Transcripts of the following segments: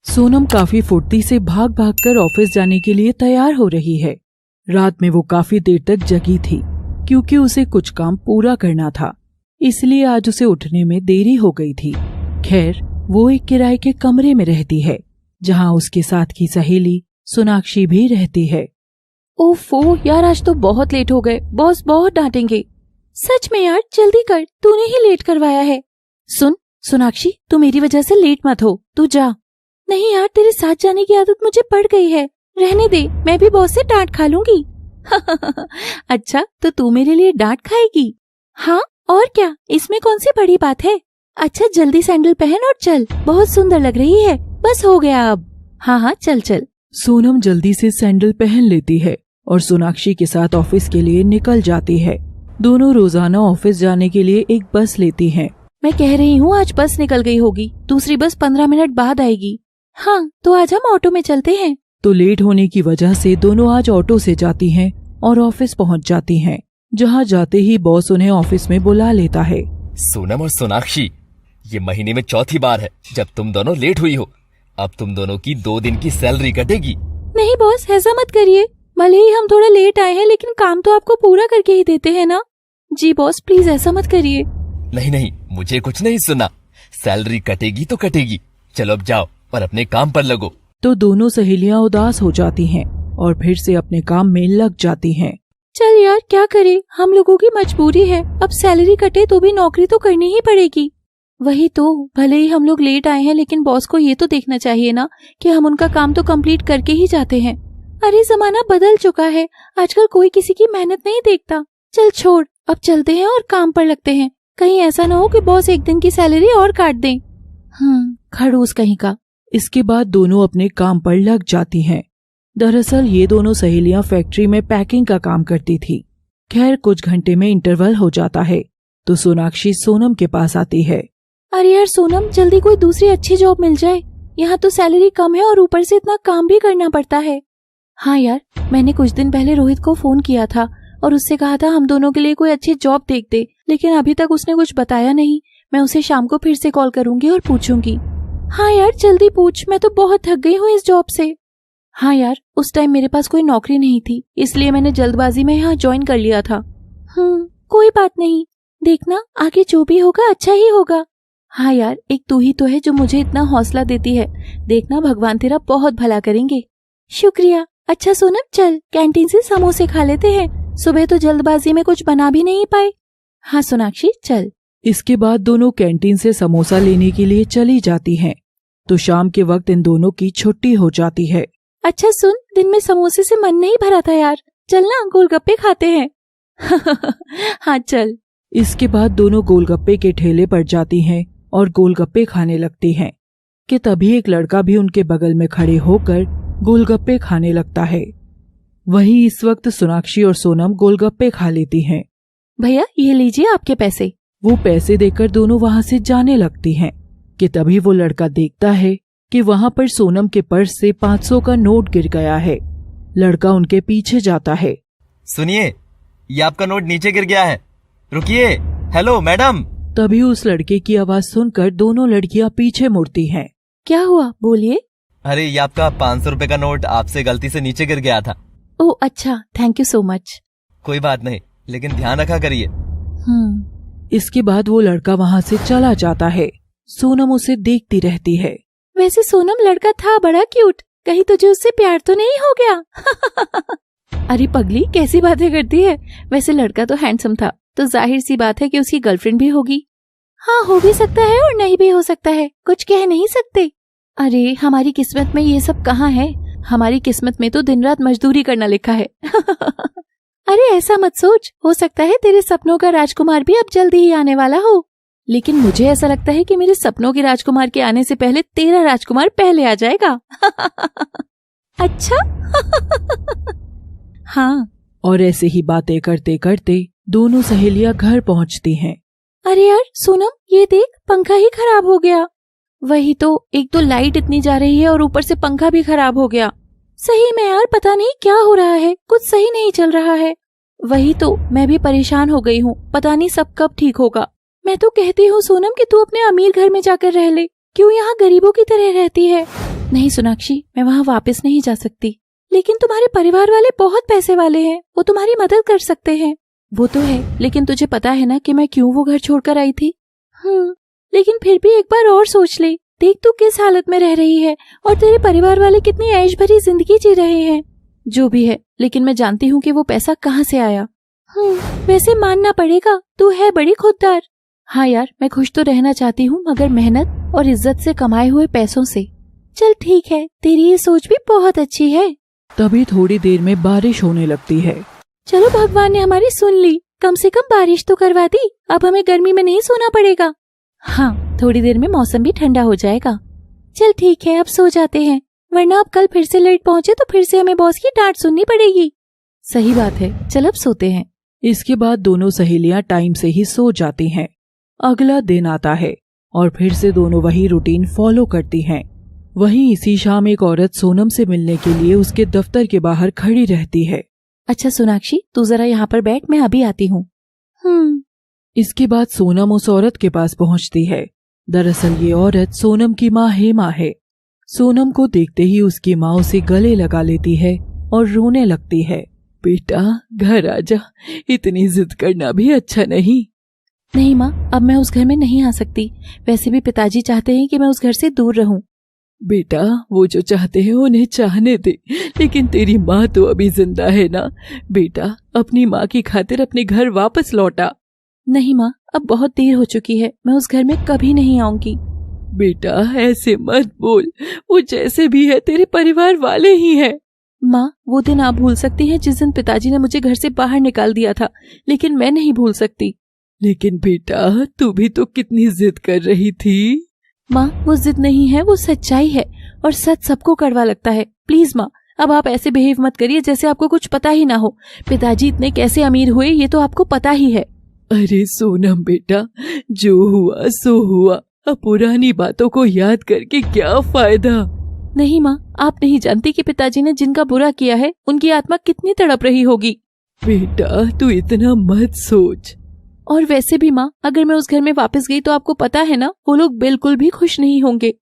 सोनम काफी फुर्ती से भाग भाग कर ऑफिस जाने के लिए तैयार हो रही है। रात में वो काफी देर तक जगी थी क्योंकि उसे कुछ काम पूरा करना था, इसलिए आज उसे उठने में देरी हो गई थी। खैर, वो एक किराए के कमरे में रहती है जहाँ उसके साथ की सहेली सोनाक्षी भी रहती है। ओफो यार, आज तो बहुत लेट हो गए, बॉस बहुत डांटेंगे। सच में यार, जल्दी कर, तूने ही लेट करवाया है। सुन सोनाक्षी, तू मेरी वजह से लेट मत हो, तू जा। नहीं यार, तेरे साथ जाने की आदत मुझे पड़ गई है, रहने दे, मैं भी बॉस से डांट खा लूंगी। अच्छा, तो तू मेरे लिए डांट खाएगी? हाँ और क्या, इसमें कौन सी बड़ी बात है। अच्छा जल्दी सैंडल पहन और चल, बहुत सुंदर लग रही है। बस हो गया अब। हाँ हाँ चल चल। सोनम जल्दी से सैंडल पहन लेती है और सोनाक्षी के साथ ऑफिस के लिए निकल जाती है। दोनों रोजाना ऑफिस जाने के लिए एक बस लेती हैं। मैं कह रही हूँ आज बस निकल गई होगी, दूसरी बस 15 मिनट बाद आएगी। हाँ तो आज हम ऑटो में चलते हैं। तो लेट होने की वजह से दोनों आज ऑटो से जाती हैं और ऑफिस पहुंच जाती हैं, जहां जाते ही बॉस उन्हें ऑफिस में बुला लेता है। सोनम और सोनाक्षी, ये महीने में चौथी बार है जब तुम दोनों लेट हुई हो। अब तुम दोनों की 2 दिन की सैलरी कटेगी। नहीं बॉस, ऐसा मत करिए, भले ही हम थोड़ा लेट आए हैं लेकिन काम तो आपको पूरा करके ही देते हैं ना। जी बॉस, प्लीज ऐसा मत करिए। नहीं नहीं, मुझे कुछ नहीं सुना, सैलरी कटेगी तो कटेगी। चलो अब जाओ और अपने काम पर लगो। तो दोनों सहेलियां उदास हो जाती हैं और फिर से अपने काम में लग जाती हैं। चल यार, क्या करें, हम लोगों की मजबूरी है, अब सैलरी कटे तो भी नौकरी तो करनी ही पड़ेगी। वही तो, भले ही हम लोग लेट आए हैं लेकिन बॉस को ये तो देखना चाहिए ना कि हम उनका काम तो कंप्लीट करके ही जाते हैं। अरे जमाना बदल चुका है, आजकल कोई किसी की मेहनत नहीं देखता। चल छोड़, अब चलते हैं और काम पर लगते हैं, कहीं ऐसा ना हो कि बॉस एक दिन की सैलरी और काट दें। खड़ूस कहीं का। इसके बाद दोनों अपने काम पर लग जाती हैं। दरअसल ये दोनों सहेलियां फैक्ट्री में पैकिंग का काम करती थी। खैर, कुछ घंटे में इंटरवल हो जाता है तो सोनाक्षी सोनम के पास आती है। अरे यार सोनम, जल्दी कोई दूसरी अच्छी जॉब मिल जाए, यहाँ तो सैलरी कम है और ऊपर से इतना काम भी करना पड़ता है। हाँ यार, मैंने कुछ दिन पहले रोहित को फोन किया था और उससे कहा था हम दोनों के लिए कोई अच्छी जॉब देख दे, लेकिन अभी तक उसने कुछ बताया नहीं। मैं उसे शाम को फिर से कॉल करूंगी और पूछूंगी। हाँ यार जल्दी पूछ, मैं तो बहुत थक गई हूँ इस जॉब से। हाँ यार, उस टाइम मेरे पास कोई नौकरी नहीं थी, इसलिए मैंने जल्दबाजी में यहाँ ज्वाइन कर लिया था। कोई बात नहीं, देखना आगे जो भी होगा अच्छा ही होगा। हाँ यार, एक तू ही तो है जो मुझे इतना हौसला देती है, देखना भगवान तेरा बहुत भला करेंगे। शुक्रिया। अच्छा सोनम, चल कैंटीन से समोसे खा लेते हैं, सुबह तो जल्दबाजी में कुछ बना भी नहीं पाए। हाँ सोनाक्षी चल। इसके बाद दोनों कैंटीन से समोसा लेने के लिए चली जाती हैं। तो शाम के वक्त इन दोनों की छुट्टी हो जाती है। अच्छा सुन, दिन में समोसे से मन नहीं भरा था यार, चल ना गोलगप्पे खाते हैं। हाँ चल। इसके बाद दोनों गोलगप्पे के ठेले पर जाती हैं और गोलगप्पे खाने लगती हैं कि तभी एक लड़का भी उनके बगल में खड़े होकर गोलगप्पे खाने लगता है। वहीं इस वक्त सोनाक्षी और सोनम गोलगप्पे खा लेती हैं। भैया ये लीजिए आपके पैसे। वो पैसे देकर दोनों वहाँ से जाने लगती हैं कि तभी वो लड़का देखता है कि वहाँ पर सोनम के पर्स से 500 का नोट गिर गया है। लड़का उनके पीछे जाता है। सुनिए, ये आपका नोट नीचे गिर गया है, रुकिए। Hello madam. तभी उस लड़के की आवाज सुनकर दोनों लड़कियां पीछे मुड़ती हैं। क्या हुआ, बोलिए। अरे ये आपका 500 रुपए का नोट आपसे गलती से नीचे गिर गया था। ओह अच्छा, थैंक यू सो मच। कोई बात नहीं, लेकिन ध्यान रखा करिए। इसके बाद वो लड़का वहाँ से चला जाता है। सोनम उसे देखती रहती है। वैसे सोनम लड़का था बड़ा क्यूट, कहीं तुझे उससे प्यार तो नहीं हो गया? अरे पगली, कैसी बातें करती है, वैसे लड़का तो हैंडसम था, तो जाहिर सी बात है कि उसकी गर्लफ्रेंड भी होगी। हाँ हो भी सकता है और नहीं भी हो सकता है, कुछ कह नहीं सकते। अरे हमारी किस्मत में ये सब कहाँ है, हमारी किस्मत में तो दिन रात मजदूरी करना लिखा है। अरे ऐसा मत सोच, हो सकता है तेरे सपनों का राजकुमार भी अब जल्दी ही आने वाला हो, लेकिन मुझे ऐसा लगता है कि मेरे सपनों के राजकुमार के आने से पहले तेरा राजकुमार पहले आ जाएगा। अच्छा। हाँ। और ऐसे ही बातें करते करते दोनों सहेलियां घर पहुंचती हैं। अरे यार सोनम, ये देख पंखा ही खराब हो गया। वही तो, एक तो लाइट इतनी जा रही है और ऊपर से पंखा भी खराब हो गया। सही में यार, पता नहीं क्या हो रहा है, कुछ सही नहीं चल रहा है। वही तो, मैं भी परेशान हो गई हूँ, पता नहीं सब कब ठीक होगा। मैं तो कहती हूँ सोनम कि तू अपने अमीर घर में जाकर रह ले, क्यों यहाँ गरीबों की तरह रहती है। नहीं सोनाक्षी, मैं वहाँ वापस नहीं जा सकती। लेकिन तुम्हारे परिवार वाले बहुत पैसे वाले हैं, वो तुम्हारी मदद कर सकते हैं। वो तो है, लेकिन तुझे पता है ना कि मैं क्यों वो घर छोड़कर आई थी। लेकिन फिर भी एक बार और सोच ले, देख तू किस हालत में रह रही है और तेरे परिवार वाले कितनी ऐश भरी जिंदगी जी रहे हैं। जो भी है, लेकिन मैं जानती हूँ कि वो पैसा कहाँ से आया। वैसे मानना पड़ेगा, तू है बड़ी खुददार। हाँ यार, मैं खुश तो रहना चाहती हूँ, मगर मेहनत और इज्जत से कमाए हुए पैसों से। चल ठीक है, तेरी ये सोच भी बहुत अच्छी है। तभी थोड़ी देर में बारिश होने लगती है। चलो, भगवान ने हमारी सुन ली, कम से कम बारिश तो करवा दी। अब हमें गर्मी में नहीं सोना पड़ेगा। हाँ, थोड़ी देर में मौसम भी ठंडा हो जाएगा। चल ठीक है, अब सो जाते हैं, वरना अब कल फिर से लेट पहुँचे तो फिर से हमें बॉस की डांट सुननी पड़ेगी। सही बात है, चल अब सोते हैं। इसके बाद दोनों सहेलियां टाइम से ही सो जाती हैं। अगला दिन आता है और फिर से दोनों वही रूटीन फॉलो करती हैं। वहीं इसी शाम एक औरत सोनम से मिलने के लिए उसके दफ्तर के बाहर खड़ी रहती है। अच्छा सोनाक्षी, तू जरा यहाँ पर बैठ, मैं अभी आती हूँ। इसके बाद सोनम उस औरत के पास पहुँचती है। दरअसल ये औरत सोनम की माँ हेमा है। सोनम को देखते ही उसकी माँ उसे गले लगा लेती है और रोने लगती है। बेटा घर आजा, इतनी जिद करना भी अच्छा नहीं। नहीं माँ, अब मैं उस घर में नहीं आ सकती। वैसे भी पिताजी चाहते हैं कि मैं उस घर से दूर रहूं। बेटा वो जो चाहते हैं उन्हें चाहने दे, लेकिन तेरी माँ तो अभी जिंदा है ना। बेटा अपनी माँ की खातिर अपने घर वापस लौटा। नहीं माँ, अब बहुत देर हो चुकी है, मैं उस घर में कभी नहीं आऊंगी। बेटा ऐसे मत बोल, वो जैसे भी है तेरे परिवार वाले ही हैं। माँ, वो दिन आप भूल सकती हैं जिस दिन पिताजी ने मुझे घर से बाहर निकाल दिया था, लेकिन मैं नहीं भूल सकती। लेकिन बेटा तू भी तो कितनी जिद कर रही थी। माँ, वो जिद नहीं है, वो सच्चाई है, और सच सबको कड़वा लगता है। प्लीज माँ, अब आप ऐसे बिहेव मत करिए जैसे आपको कुछ पता ही ना हो। पिताजी इतने कैसे अमीर हुए ये तो आपको पता ही है। अरे सोनम बेटा, जो हुआ सो हुआ, अब पुरानी बातों को याद करके क्या फायदा। नहीं माँ, आप नहीं जानती कि पिताजी ने जिनका बुरा किया है उनकी आत्मा कितनी तड़प रही होगी। बेटा तू इतना मत सोच। और वैसे भी माँ, अगर मैं उस घर में वापस गई तो आपको पता है ना, वो लोग बिल्कुल भी खुश नहीं होंगे।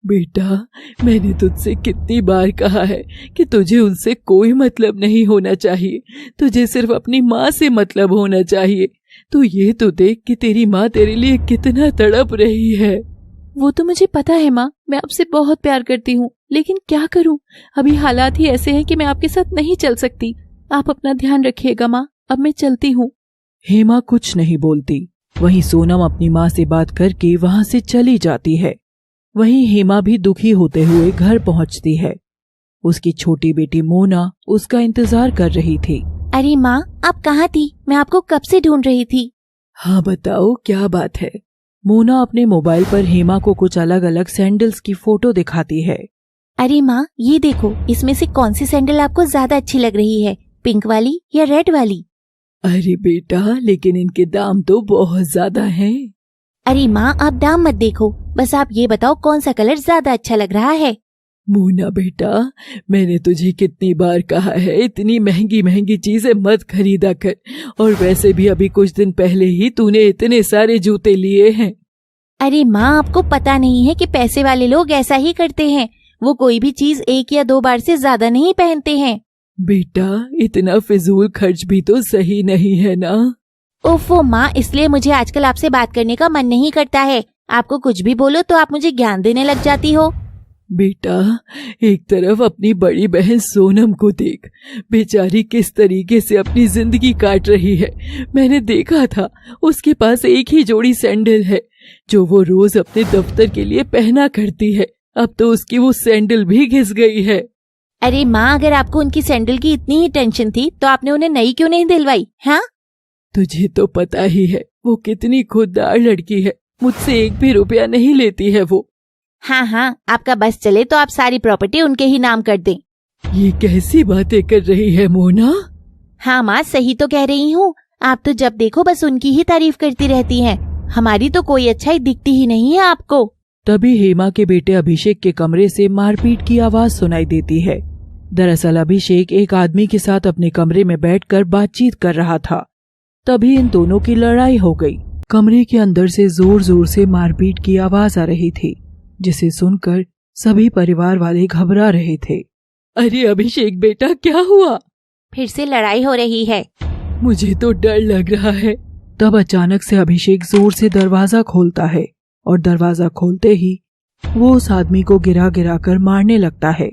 बेटा मैंने तुझसे कितनी बार कहा है कि तुझे उनसे कोई मतलब नहीं होना चाहिए, तुझे सिर्फ अपनी माँ से मतलब होना चाहिए। तू ये तो देख कि तेरी माँ तेरे लिए कितना तड़प रही है। वो तो मुझे पता है माँ, मैं आपसे बहुत प्यार करती हूँ, लेकिन क्या करूँ, अभी हालात ही ऐसे हैं कि मैं आपके साथ नहीं चल सकती। आप अपना ध्यान रखिएगा माँ, अब मैं चलती हूँ। हेमा कुछ नहीं बोलती। वहीं सोनम अपनी माँ से बात करके वहाँ से चली जाती है। वहीं हेमा भी दुखी होते हुए घर पहुँचती है। उसकी छोटी बेटी मोना उसका इंतजार कर रही थी। अरे माँ, आप कहाँ थी? मैं आपको कब से ढूंढ रही थी। हाँ बताओ क्या बात है। मोना अपने मोबाइल पर हेमा को कुछ अलग अलग सैंडल्स की फोटो दिखाती है। अरे माँ, ये देखो, इसमें से कौन सी सैंडल आपको ज्यादा अच्छी लग रही है, पिंक वाली या रेड वाली? अरे बेटा, लेकिन इनके दाम तो बहुत ज्यादा हैं। अरे माँ, आप दाम मत देखो, बस आप ये बताओ कौन सा कलर ज्यादा अच्छा लग रहा है। मोना बेटा, मैंने तुझे कितनी बार कहा है इतनी महंगी महंगी चीजें मत खरीदा कर, और वैसे भी अभी कुछ दिन पहले ही तूने इतने सारे जूते लिए हैं। अरे माँ, आपको पता नहीं है कि पैसे वाले लोग ऐसा ही करते हैं, वो कोई भी चीज 1 या 2 बार से ज्यादा नहीं पहनते हैं। बेटा इतना फिजूल खर्च भी तो सही नहीं है ना। ओफो माँ, इसलिए मुझे आजकल आपसे बात करने का मन नहीं करता है। आपको कुछ भी बोलो तो आप मुझे ज्ञान देने लग जाती हो। बेटा एक तरफ अपनी बड़ी बहन सोनम को देख, बेचारी किस तरीके से अपनी जिंदगी काट रही है। मैंने देखा था उसके पास एक ही जोड़ी सैंडल है जो वो रोज अपने दफ्तर के लिए पहना करती है। अब तो उसकी वो सैंडल भी घिस गई है। अरे माँ, अगर आपको उनकी सैंडल की इतनी ही टेंशन थी तो आपने उन्हें नई क्यों नहीं दिलवाई? हाँ, तुझे तो पता ही है वो कितनी खुददार लड़की है, मुझसे 1 भी रुपया नहीं लेती है वो। हाँ, आपका बस चले तो आप सारी प्रॉपर्टी उनके ही नाम कर दें। ये कैसी बातें कर रही है मोना? हाँ माँ, सही तो कह रही हूँ। आप तो जब देखो बस उनकी ही तारीफ करती रहती हैं। हमारी तो कोई अच्छाई दिखती ही नहीं है आपको। तभी हेमा के बेटे अभिषेक के कमरे से मारपीट की आवाज सुनाई देती है। दरअसल अभिषेक एक आदमी के साथ अपने कमरे में बैठकर बातचीत कर रहा था। तभी इन दोनों की लड़ाई हो गई। कमरे के अंदर से जोर जोर से मारपीट की आवाज आ रही थी, जिसे सुनकर सभी परिवार वाले घबरा रहे थे। अरे अभिषेक बेटा, क्या हुआ? फिर से लड़ाई हो रही है। मुझे तो डर लग रहा है। तब अचानक से अभिषेक जोर से दरवाजा खोलता है और दरवाजा खोलते ही वो उस आदमी को गिरा गिरा कर मारने लगता है।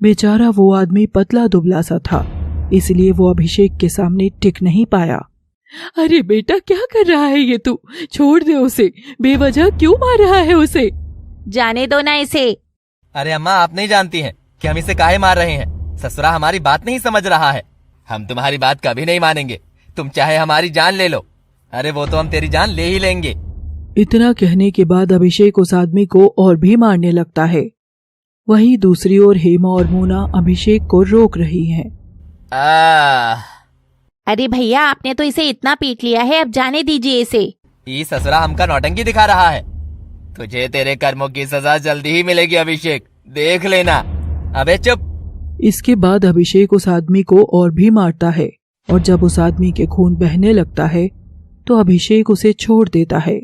बेचारा वो आदमी पतला दुबला सा था, इसलिए वो अभिषेक के सामने टिक नहीं पाया। अरे बेटा, क्या कर रहा है ये तू? छोड़ दे उसे, बेवजह क्यों मार रहा है उसे? जाने दो ना इसे। अरे अम्मा, आप नहीं जानती हैं कि हम इसे काहे मार रहे हैं। ससुरा हमारी बात नहीं समझ रहा है। हम तुम्हारी बात कभी नहीं मानेंगे। तुम चाहे हमारी जान ले लो। अरे वो तो हम तेरी जान ले ही लेंगे। इतना कहने के बाद अभिषेक उस आदमी को और भी मारने लगता है। वहीं दूसरी ओर हेमा और मोना अभिषेक को रोक रही हैं। अरे भैया, आपने तो इसे इतना पीट लिया है, अब जाने दीजिए इसे। ये ससुरा हमका नौटंकी दिखा रहा है। तुझे तेरे कर्मों की सजा जल्दी ही मिलेगी अभिषेक, देख लेना। अबे चुप। इसके बाद अभिषेक उस आदमी को और भी मारता है और जब उस आदमी के खून बहने लगता है तो अभिषेक उसे छोड़ देता है।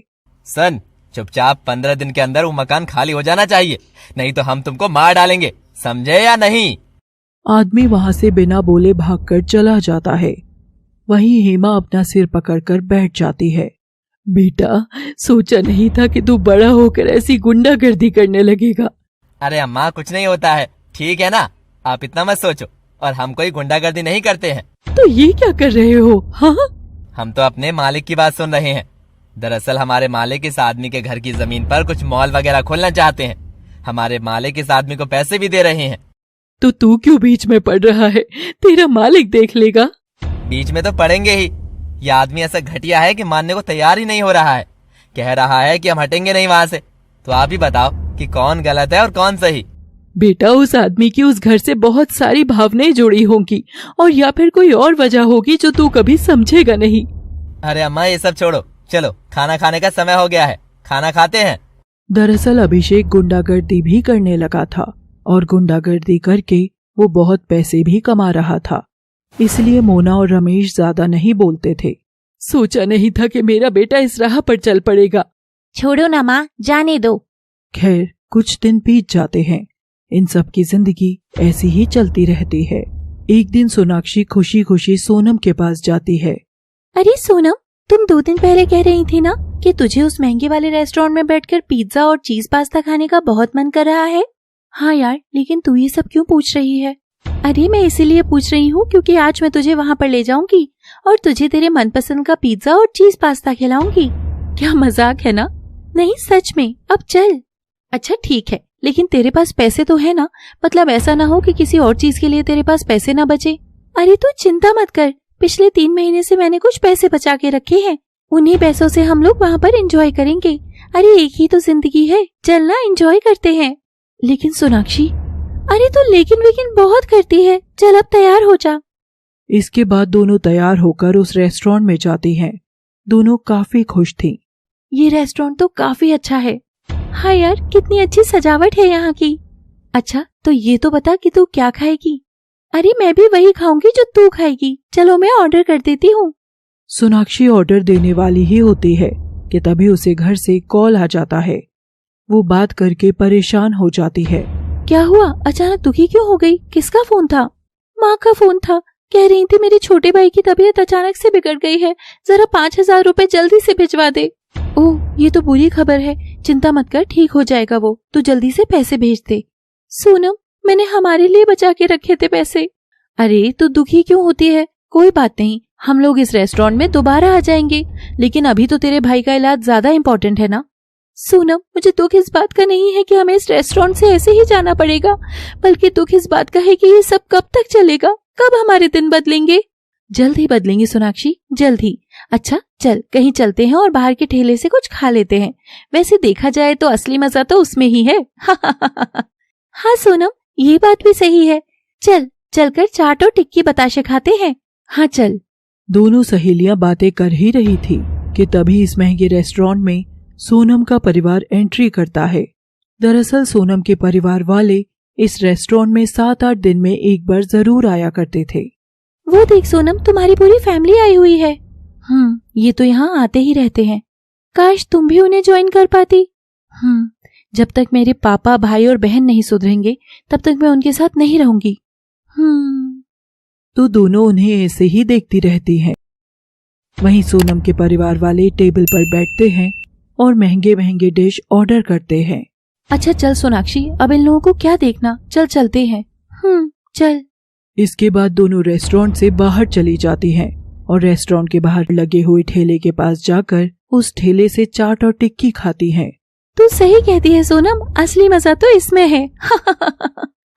सन, चुपचाप 15 दिन के अंदर वो मकान खाली हो जाना चाहिए, नहीं तो हम तुमको मार डालेंगे, समझे या नहीं? आदमी वहां से बिना बोले भागकर चला जाता है। वहीं हेमा अपना सिर पकड़कर बैठ जाती है। बेटा, सोचा नहीं था कि तू बड़ा होकर ऐसी गुंडागर्दी करने लगेगा। अरे अम्मा, कुछ नहीं होता है, ठीक है ना? आप इतना मत सोचो। और हम कोई गुंडागर्दी नहीं करते हैं। तो ये क्या कर रहे हो? हाँ, हम तो अपने मालिक की बात सुन रहे हैं। दरअसल हमारे मालिक इस आदमी के घर की जमीन पर कुछ मॉल वगैरह खोलना चाहते हैं। हमारे मालिक इस आदमी को पैसे भी दे रहे हैं। तो तू क्यों बीच में पड़ रहा है? तेरा मालिक देख लेगा। बीच में तो पड़ेंगे ही। ये आदमी ऐसा घटिया है कि मानने को तैयार ही नहीं हो रहा है। कह रहा है कि हम हटेंगे नहीं वहाँ से। तो आप ही बताओ कि कौन गलत है और कौन सही? बेटा, उस आदमी की उस घर से बहुत सारी भावनाएं जुड़ी होंगी और या फिर कोई और वजह होगी जो तू कभी समझेगा नहीं। अरे अम्मा, ये सब छोड़ो, चलो खाना खाने का समय हो गया है, खाना खाते हैं। दरअसल अभिषेक गुंडागर्दी भी करने लगा था और गुंडागर्दी करके वो बहुत पैसे भी कमा रहा था। इसलिए मोना और रमेश ज्यादा नहीं बोलते थे। सोचा नहीं था कि मेरा बेटा इस राह पर चल पड़ेगा। छोड़ो ना माँ, जाने दो। खैर, कुछ दिन बीत जाते हैं। इन सब की जिंदगी ऐसी ही चलती रहती है। एक दिन सोनाक्षी खुशी खुशी सोनम के पास जाती है। अरे सोनम, तुम 2 दिन पहले कह रही थी ना कि तुझे उस महंगे वाले रेस्टोरेंट में बैठकर पिज्जा और चीज पास्ता खाने का बहुत मन कर रहा है। हाँ यार, लेकिन तू ये सब क्यों पूछ रही है? अरे मैं इसीलिए पूछ रही हूँ क्योंकि आज मैं तुझे वहाँ पर ले जाऊंगी और तुझे तेरे मनपसंद का पिज्जा और चीज पास्ता खिलाऊंगी। क्या मजाक है ना? नहीं, सच में, अब चल। अच्छा ठीक है, लेकिन तेरे पास पैसे तो है ना? मतलब ऐसा ना हो कि किसी और चीज के लिए तेरे पास पैसे ना बचे। अरे तू चिंता मत कर, पिछले 3 महीने से मैंने कुछ पैसे बचा के रखे हैं। उन्हीं पैसों से हम लोग वहाँ पर एंजॉय करेंगे। अरे एक ही तो जिंदगी है, चल ना एंजॉय करते हैं। लेकिन सोनाक्षी, अरे तू लेकिन बहुत करती है, चल अब तैयार हो जा। इसके बाद दोनों तैयार होकर उस रेस्टोरेंट में जाती हैं। दोनों काफी खुश थीं। ये रेस्टोरेंट तो काफी अच्छा है। हाँ यार, कितनी अच्छी सजावट है यहाँ की। अच्छा, तो ये तो बता कि तू क्या खाएगी? अरे मैं भी वही खाऊंगी जो तू खाएगी। चलो मैं ऑर्डर कर देती हूँ। सोनाक्षी ऑर्डर देने वाली ही होती है कि तभी उसे घर से कॉल आ जाता है। वो बात करके परेशान हो जाती है। क्या हुआ? अचानक दुखी क्यों हो गई? किसका फोन था? माँ का फोन था। कह रही थी मेरे छोटे भाई की तबीयत अचानक से बिगड़ गई है, जरा 5,000 रुपए जल्दी से भिजवा दे। ओह, ये तो बुरी खबर है। चिंता मत कर, ठीक हो जाएगा वो, तू जल्दी से पैसे भेज दे। सोनम, मैंने हमारे लिए बचा के रखे थे पैसे। अरे तू दुखी क्यों होती है? कोई बात नहीं, हम लोग इस रेस्टोरेंट में दोबारा आ जाएंगे, लेकिन अभी तो तेरे भाई का इलाज ज्यादा इम्पोर्टेंट है ना। सोनम, मुझे दुख इस बात का नहीं है कि हमें इस रेस्टोरेंट से ऐसे ही जाना पड़ेगा, बल्कि दुख इस बात का है कि ये सब कब तक चलेगा, कब हमारे दिन बदलेंगे। जल्द ही बदलेंगे सोनाक्षी, जल्द ही। अच्छा चल, कहीं चलते हैं और बाहर के ठेले से कुछ खा लेते हैं। वैसे देखा जाए तो असली मजा तो उसमें ही है। हाँ सोनम, ये बात भी सही है। चल चलकर चाट और टिक्की बताशे खाते हैं। हाँ चल। दोनों सहेलियां बातें कर ही रही थी कि तभी इस महंगे रेस्टोरेंट में सोनम का परिवार एंट्री करता है। दरअसल सोनम के परिवार वाले इस रेस्टोरेंट में 7-8 दिन में एक बार जरूर आया करते थे। वो देख सोनम, तुम्हारी पूरी फैमिली आई हुई है। ये तो यहाँ आते ही रहते हैं। काश तुम भी उन्हें ज्वाइन कर पाती। जब तक मेरे पापा, भाई और बहन नहीं सुधरेंगे तब तक मैं उनके साथ नहीं रहूंगी। तो दोनों उन्हें ऐसे ही देखती रहती हैं। वहीं सोनम के परिवार वाले टेबल पर बैठते हैं और महंगे महंगे डिश ऑर्डर करते हैं। अच्छा चल सोनाक्षी, अब इन लोगों को क्या देखना, चल चलते हैं। चल। इसके बाद दोनों रेस्टोरेंट से बाहर चली जाती हैं और रेस्टोरेंट के बाहर लगे हुए ठेले के पास जाकर उस ठेले से चाट और टिक्की खाती हैं। तू सही कहती है सोनम, असली मजा तो इसमें है।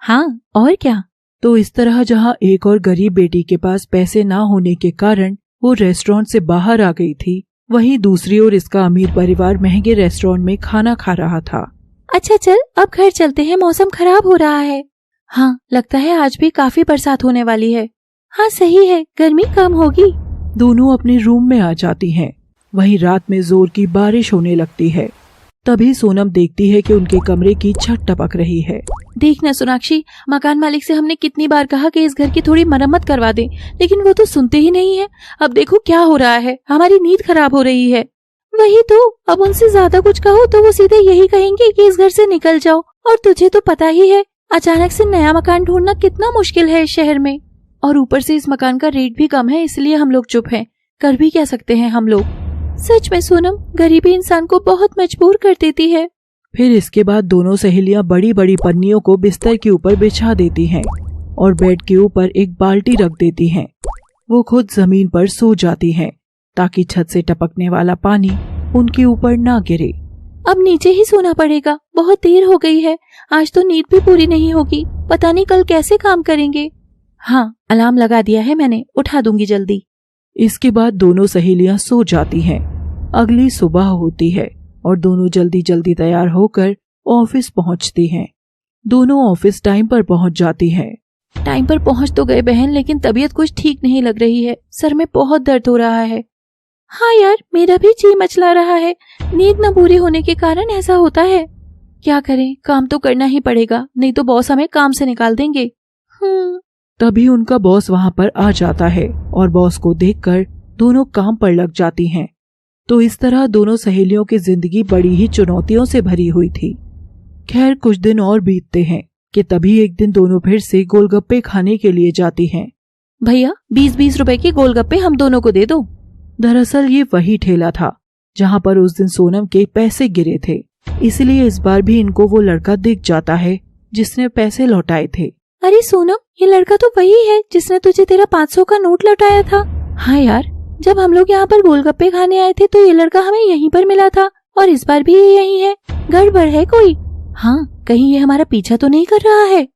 हाँ और क्या। तो इस तरह जहाँ एक और गरीब बेटी के पास पैसे ना होने के कारण वो रेस्टोरेंट से बाहर आ गई थी, वहीं दूसरी ओर इसका अमीर परिवार महंगे रेस्टोरेंट में खाना खा रहा था। अच्छा चल अब घर चलते हैं, मौसम खराब हो रहा है। हाँ लगता है आज भी काफी बरसात होने वाली है। हाँ सही है, गर्मी कम होगी। दोनों अपने रूम में आ जाती हैं। वहीं रात में जोर की बारिश होने लगती है। तभी सोनम देखती है कि उनके कमरे की छत टपक रही है। देख ना सोनाक्षी, मकान मालिक से हमने कितनी बार कहा कि इस घर की थोड़ी मरम्मत करवा दे, लेकिन वो तो सुनते ही नहीं है। अब देखो क्या हो रहा है, हमारी नींद खराब हो रही है। वही तो, अब उनसे ज्यादा कुछ कहो तो वो सीधे यही कहेंगे कि इस घर से निकल जाओ। और तुझे तो पता ही है अचानक से नया मकान ढूंढना कितना मुश्किल है इस शहर में। और ऊपर से इस मकान का रेट भी कम है, इसलिए हम लोग चुप हैं। कर भी क्या सकते हैं हम लोग। सच में सोनम, गरीबी इंसान को बहुत मजबूर कर देती है। फिर इसके बाद दोनों सहेलियां बड़ी बड़ी पन्नियों को बिस्तर के ऊपर बिछा देती हैं और बेड के ऊपर एक बाल्टी रख देती हैं। वो खुद जमीन पर सो जाती हैं ताकि छत से टपकने वाला पानी उनके ऊपर ना गिरे। अब नीचे ही सोना पड़ेगा, बहुत देर हो गई है। आज तो नींद भी पूरी नहीं होगी, पता नहीं कल कैसे काम करेंगे। हाँ अलार्म लगा दिया है मैंने, उठा दूंगी जल्दी। इसके बाद दोनों सहेलियां सो जाती हैं। अगली सुबह होती है और दोनों जल्दी जल्दी तैयार होकर ऑफिस पहुंचती हैं। दोनों ऑफिस टाइम पर पहुंच जाती हैं। टाइम पर पहुंच तो गए बहन, लेकिन तबीयत कुछ ठीक नहीं लग रही है। सर में बहुत दर्द हो रहा है। हाँ यार, मेरा भी जी मचला रहा है। नींद न पूरी होने के कारण ऐसा होता है। क्या करें, काम तो करना ही पड़ेगा, नहीं तो बॉस हमें काम से निकाल देंगे। तभी उनका बॉस वहाँ पर आ जाता है और बॉस को देखकर दोनों काम पर लग जाती हैं। तो इस तरह दोनों सहेलियों की जिंदगी बड़ी ही चुनौतियों से भरी हुई थी। खैर कुछ दिन और बीतते हैं कि तभी एक दिन दोनों फिर से गोलगप्पे खाने के लिए जाती हैं। भैया 20-20 रुपए के गोलगप्पे हम दोनों को दे दो। दरअसल ये वही ठेला था जहाँ पर उस दिन सोनम के पैसे गिरे थे, इसलिए इस बार भी इनको वो लड़का दिख जाता है जिसने पैसे लौटाए थे। अरे सोनम, ये लड़का तो वही है जिसने तुझे तेरा 500 का नोट लौटाया था। हाँ यार, जब हम लोग यहाँ पर गोलगप्पे खाने आए थे तो ये लड़का हमें यहीं पर मिला था और इस बार भी ये यहीं है। गड़बड़ है कोई। हाँ, कहीं ये हमारा पीछा तो नहीं कर रहा है।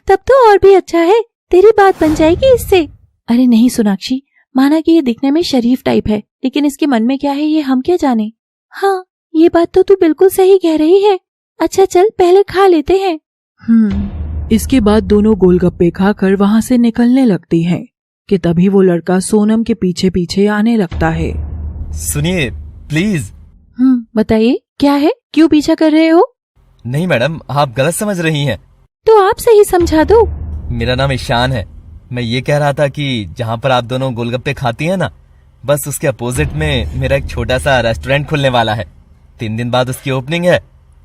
तब तो और भी अच्छा है, तेरी बात बन जाएगी इससे। अरे नहीं सोनाक्षी, माना कि ये दिखने में शरीफ टाइप है, लेकिन इसके मन में क्या है ये हम क्या जाने। हाँ ये बात तो तू बिल्कुल सही कह रही है। अच्छा चल पहले खा लेते हैं। इसके बाद दोनों गोलगप्पे खाकर वहाँ से निकलने लगती हैं कि तभी वो लड़का सोनम के पीछे पीछे आने लगता है। सुनिए प्लीज। बताइए क्या है, क्यों पीछा कर रहे हो? नहीं मैडम, आप गलत समझ रही हैं। तो आप सही समझा दो। मेरा नाम ईशान है। मैं ये कह रहा था कि जहाँ पर आप दोनों गोलगप्पे खाती हैं ना, बस उसके अपोजिट में मेरा एक छोटा सा रेस्टोरेंट खुलने वाला है। 3 दिन बाद उसकी ओपनिंग है,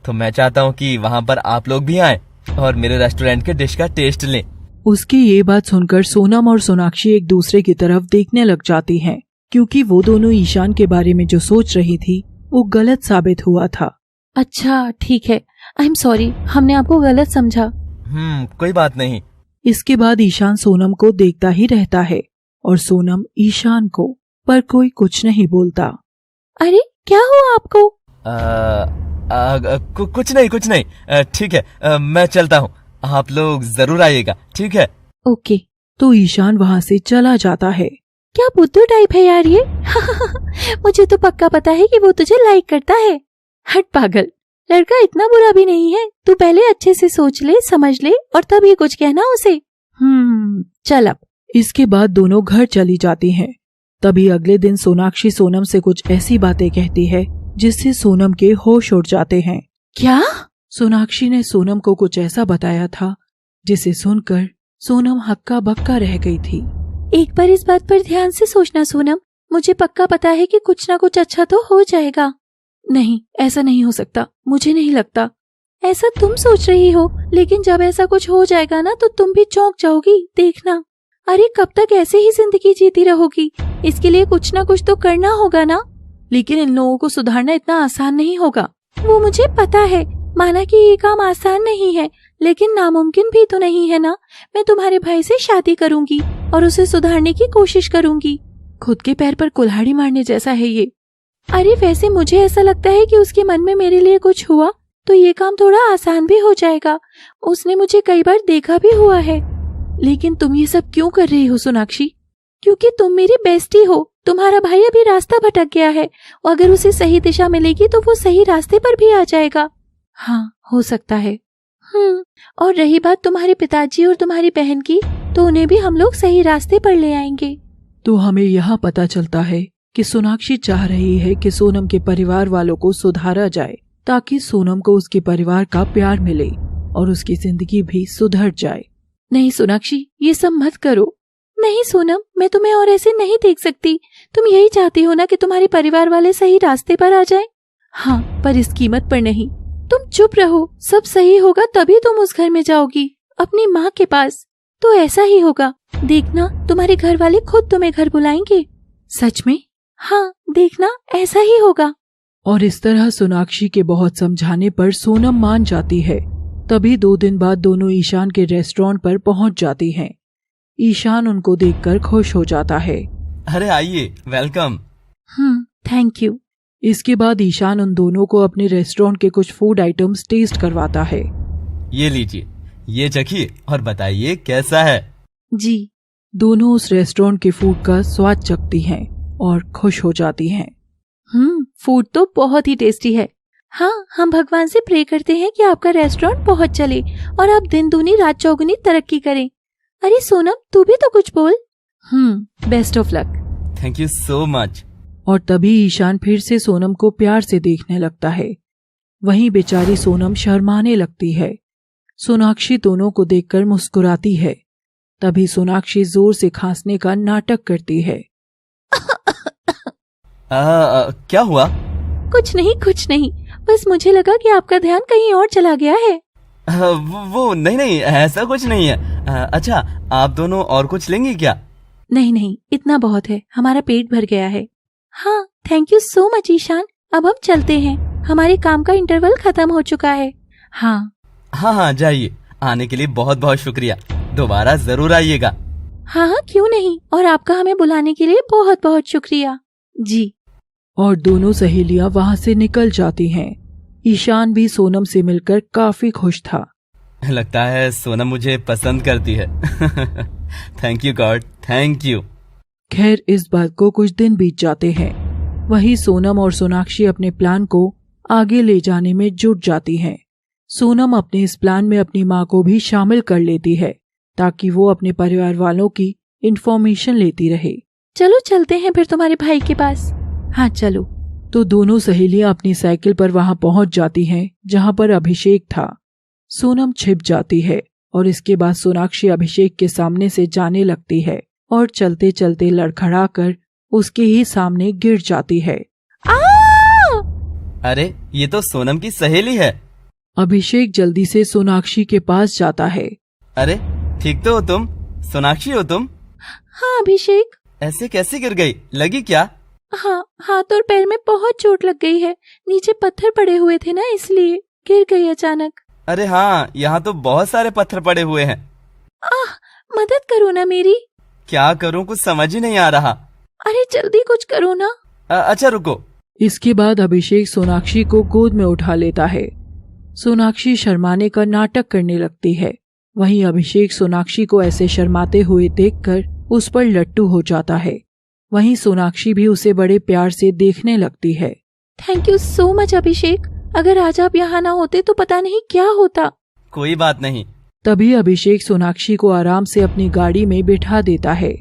तो मैं चाहता हूँ कि वहाँ पर आप लोग भी आएं और मेरे रेस्टोरेंट के डिश का टेस्ट लें। उसकी ये बात सुनकर सोनम और सोनाक्षी एक दूसरे की तरफ देखने लग जाती हैं, क्योंकि वो दोनों ईशान के बारे में जो सोच रही थी वो गलत साबित हुआ था। अच्छा ठीक है, आई एम सॉरी, हमने आपको गलत समझा। कोई बात नहीं। इसके बाद ईशान सोनम को देखता ही रहता है और सोनम ईशान को, पर कोई कुछ नहीं बोलता। अरे क्या हुआ आपको? कुछ नहीं, ठीक है, मैं चलता हूँ, आप लोग जरूर आइएगा, ठीक है? ओके। तो ईशान वहाँ से चला जाता है। क्या बुद्धू टाइप है यार ये। मुझे तो पक्का पता है कि वो तुझे लाइक करता है। हट पागल, लड़का इतना बुरा भी नहीं है। तू पहले अच्छे से सोच ले, समझ ले और तब ये कुछ कहना उसे। चल अब। इसके बाद दोनों घर चली जाती हैं। तभी अगले दिन सोनाक्षी सोनम से कुछ ऐसी बातें कहती है जिससे सोनम के होश उड़ जाते हैं। क्या? सोनाक्षी ने सोनम को कुछ ऐसा बताया था जिसे सुनकर सोनम हक्का बक्का रह गई थी। एक बार इस बात पर ध्यान से सोचना सोनम, मुझे पक्का पता है कि कुछ ना कुछ अच्छा तो हो जाएगा। नहीं, ऐसा नहीं हो सकता, मुझे नहीं लगता। ऐसा तुम सोच रही हो, लेकिन जब ऐसा कुछ हो जाएगा ना तो तुम भी चौंक जाओगी, देखना। अरे कब तक ऐसे ही जिंदगी जीती रहोगी? इसके लिए कुछ ना कुछ तो करना होगा ना। लेकिन इन लोगों को सुधारना इतना आसान नहीं होगा। वो मुझे पता है, माना कि ये काम आसान नहीं है, लेकिन नामुमकिन भी तो नहीं है ना। मैं तुम्हारे भाई से शादी करूंगी और उसे सुधारने की कोशिश करूंगी। खुद के पैर पर कुल्हाड़ी मारने जैसा है ये। अरे वैसे मुझे ऐसा लगता है कि उसके मन में मेरे लिए कुछ हुआ तो ये काम थोड़ा आसान भी हो जाएगा। उसने मुझे कई बार देखा भी हुआ है। लेकिन तुम ये सब क्यों कर रही हो सोनाक्षी? क्योंकि तुम मेरी बेस्टी हो। तुम्हारा भाई अभी रास्ता भटक गया है और अगर उसे सही दिशा मिलेगी तो वो सही रास्ते पर भी आ जाएगा। हाँ, हो सकता है। और रही बात तुम्हारे पिताजी और तुम्हारी बहन की, तो उन्हें भी हम लोग सही रास्ते पर ले आएंगे। तो हमें यहाँ पता चलता है कि सोनाक्षी चाह रही है कि सोनम के परिवार वालों को सुधारा जाए ताकि सोनम को उसके परिवार का प्यार मिले और उसकी जिंदगी भी सुधर जाए। नहीं सोनाक्षी, ये सब मत करो। नहीं सोनम, मैं तुम्हें और ऐसे नहीं देख सकती। तुम यही चाहती हो ना कि तुम्हारे परिवार वाले सही रास्ते पर आ जाएं? हाँ, पर इस कीमत पर नहीं। तुम चुप रहो, सब सही होगा तभी तुम उस घर में जाओगी, अपनी माँ के पास। तो ऐसा ही होगा, देखना तुम्हारे घर वाले खुद तुम्हें घर बुलाएंगे। सच में? हाँ, देखना ऐसा ही होगा। और इस तरह सोनाक्षी के बहुत समझाने पर सोनम मान जाती है। तभी 2 दिन बाद दोनों ईशान के रेस्टोरेंट पर पहुंच जाती हैं। ईशान उनको देखकर खुश हो जाता है। अरे आइए, वेलकम। Thank you. इसके बाद ईशान उन दोनों को अपने रेस्टोरेंट के कुछ फूड आइटम्स टेस्ट करवाता है। ये लीजिए, ये चखिए और बताइए कैसा है। जी। दोनों उस रेस्टोरेंट के फूड का स्वाद चखती हैं और खुश हो जाती हैं। फूड तो बहुत ही टेस्टी है। हाँ, हम भगवान से प्रे करते हैं कि आपका रेस्टोरेंट बहुत चले और आप दिन दूनी रात चौगुनी तरक्की करें। अरे सोनम, तू भी तो कुछ बोल। Best of luck. Thank you so much. और तभी ईशान फिर से सोनम को प्यार से देखने लगता है। वहीं बेचारी सोनम शर्माने लगती है। सोनाक्षी दोनों को देखकर मुस्कुराती है। तभी सोनाक्षी जोर से खांसने का नाटक करती है। क्या हुआ? कुछ नहीं, बस मुझे लगा कि आपका ध्यान कहीं और चला गया है। वो नहीं, ऐसा कुछ नहीं है। अच्छा, आप दोनों और कुछ लेंगी क्या? नहीं, इतना बहुत है, हमारा पेट भर गया है। हाँ, thank you so much Ishaan. अब हम चलते हैं, हमारे काम का इंटरवल खत्म हो चुका है। हाँ, जाइए। आने के लिए बहुत बहुत शुक्रिया। दोबारा जरूर आइएगा। हाँ, क्यों नहीं। और आपका हमें बुलाने के लिए बहुत बहुत शुक्रिया। जी। और दोनों सहेलियां वहाँ से निकल जाती हैं। ईशान भी सोनम से मिलकर काफी खुश था। लगता है सोनम मुझे पसंद करती है। Thank you God, thank you. खैर, इस बात को कुछ दिन बीत जाते हैं। वहीं सोनम और सोनाक्षी अपने प्लान को आगे ले जाने में जुट जाती हैं। सोनम अपने इस प्लान में अपनी माँ को भी शामिल कर लेती है ताकि वो अपने परिवार वालों की इंफॉर्मेशन लेती रहे। चलो चलते हैं फिर तुम्हारे भाई के पास। हाँ चलो। तो दोनों सहेलियां अपनी साइकिल पर वहां पहुंच जाती हैं जहां पर अभिषेक था। सोनम छिप जाती है और इसके बाद सोनाक्षी अभिषेक के सामने से जाने लगती है और चलते चलते लड़खड़ा कर उसके ही सामने गिर जाती है। अरे, ये तो सोनम की सहेली है। अभिषेक जल्दी से सोनाक्षी के पास जाता है। अरे, ठीक तो हो तुम? सोनाक्षी हो तुम? हाँ अभिषेक। ऐसे कैसे गिर गई? लगी क्या? हाँ, हाथ और पैर में बहुत चोट लग गई है। नीचे पत्थर पड़े हुए थे ना, इसलिए गिर गई अचानक। अरे हाँ, यहाँ तो बहुत सारे पत्थर पड़े हुए हैं। मदद करो ना मेरी। क्या करूँ, कुछ समझ ही नहीं आ रहा। अरे जल्दी कुछ करो ना। अच्छा रुको। इसके बाद अभिषेक सोनाक्षी को गोद में उठा लेता है। सोनाक्षी शर्माने का नाटक करने लगती है। वहीं अभिषेक सोनाक्षी को ऐसे शर्माते हुए देखकर उस पर लट्टू हो जाता है। वहीं सोनाक्षी भी उसे बड़े प्यार से देखने लगती है। थैंक यू सो मच अभिषेक। अगर आज आप यहाँ ना होते तो पता नहीं क्या होता। कोई बात नहीं। तभी अभिषेक सोनाक्षी को आराम से अपनी गाड़ी में बिठा देता है।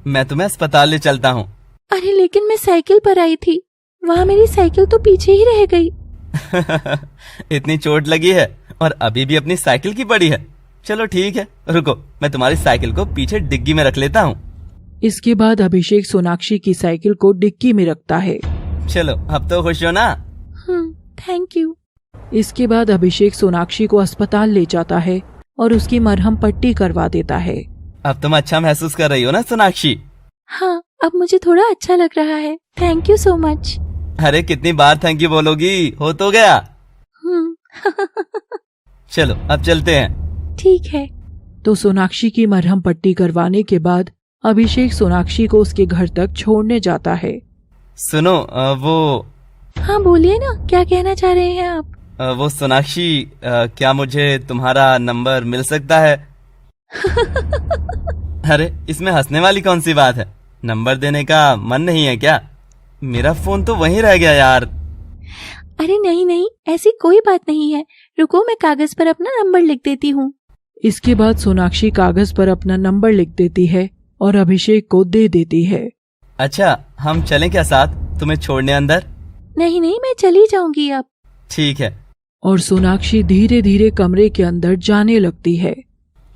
मैं तुम्हें अस्पताल ले चलता हूँ। अरे लेकिन मैं साइकिल पर आई थी, वहाँ मेरी साइकिल तो पीछे ही रह गई। इतनी चोट लगी है और अभी भी अपनी साइकिल की पड़ी है। चलो ठीक है, रुको, मैं तुम्हारी साइकिल को पीछे डिग्गी में रख लेता हूँ। इसके बाद अभिषेक सोनाक्षी की साइकिल को डिक्की में रखता है। चलो, अब तो खुश हो ना? Thank you. इसके बाद अभिषेक सोनाक्षी को अस्पताल ले जाता है और उसकी मरहम पट्टी करवा देता है। अब तुम अच्छा महसूस कर रही हो ना सोनाक्षी? हाँ, अब मुझे थोड़ा अच्छा लग रहा है। Thank you so much. अरे कितनी बार थैंक यू बोलोगी, हो तो गया। चलो अब चलते हैं। ठीक है। तो सोनाक्षी की मरहम पट्टी करवाने के बाद अभिषेक सोनाक्षी को उसके घर तक छोड़ने जाता है। सुनो वो हाँ बोलिए ना, क्या कहना चाह रहे हैं आप? वो सोनाक्षी, क्या मुझे तुम्हारा नंबर मिल सकता है? अरे इसमें हंसने वाली कौन सी बात है? नंबर देने का मन नहीं है क्या? मेरा फोन तो वहीं रह गया यार। अरे नहीं नहीं, ऐसी कोई बात नहीं है। रुको, मैं कागज पर अपना नंबर लिख देती हूँ। इसके बाद सोनाक्षी कागज पर अपना नंबर लिख देती है और अभिषेक को दे देती है। अच्छा हम चलें क्या साथ, तुम्हें छोड़ने अंदर? नहीं नहीं, मैं चली जाऊंगी अब। ठीक है। और सोनाक्षी धीरे धीरे कमरे के अंदर जाने लगती है।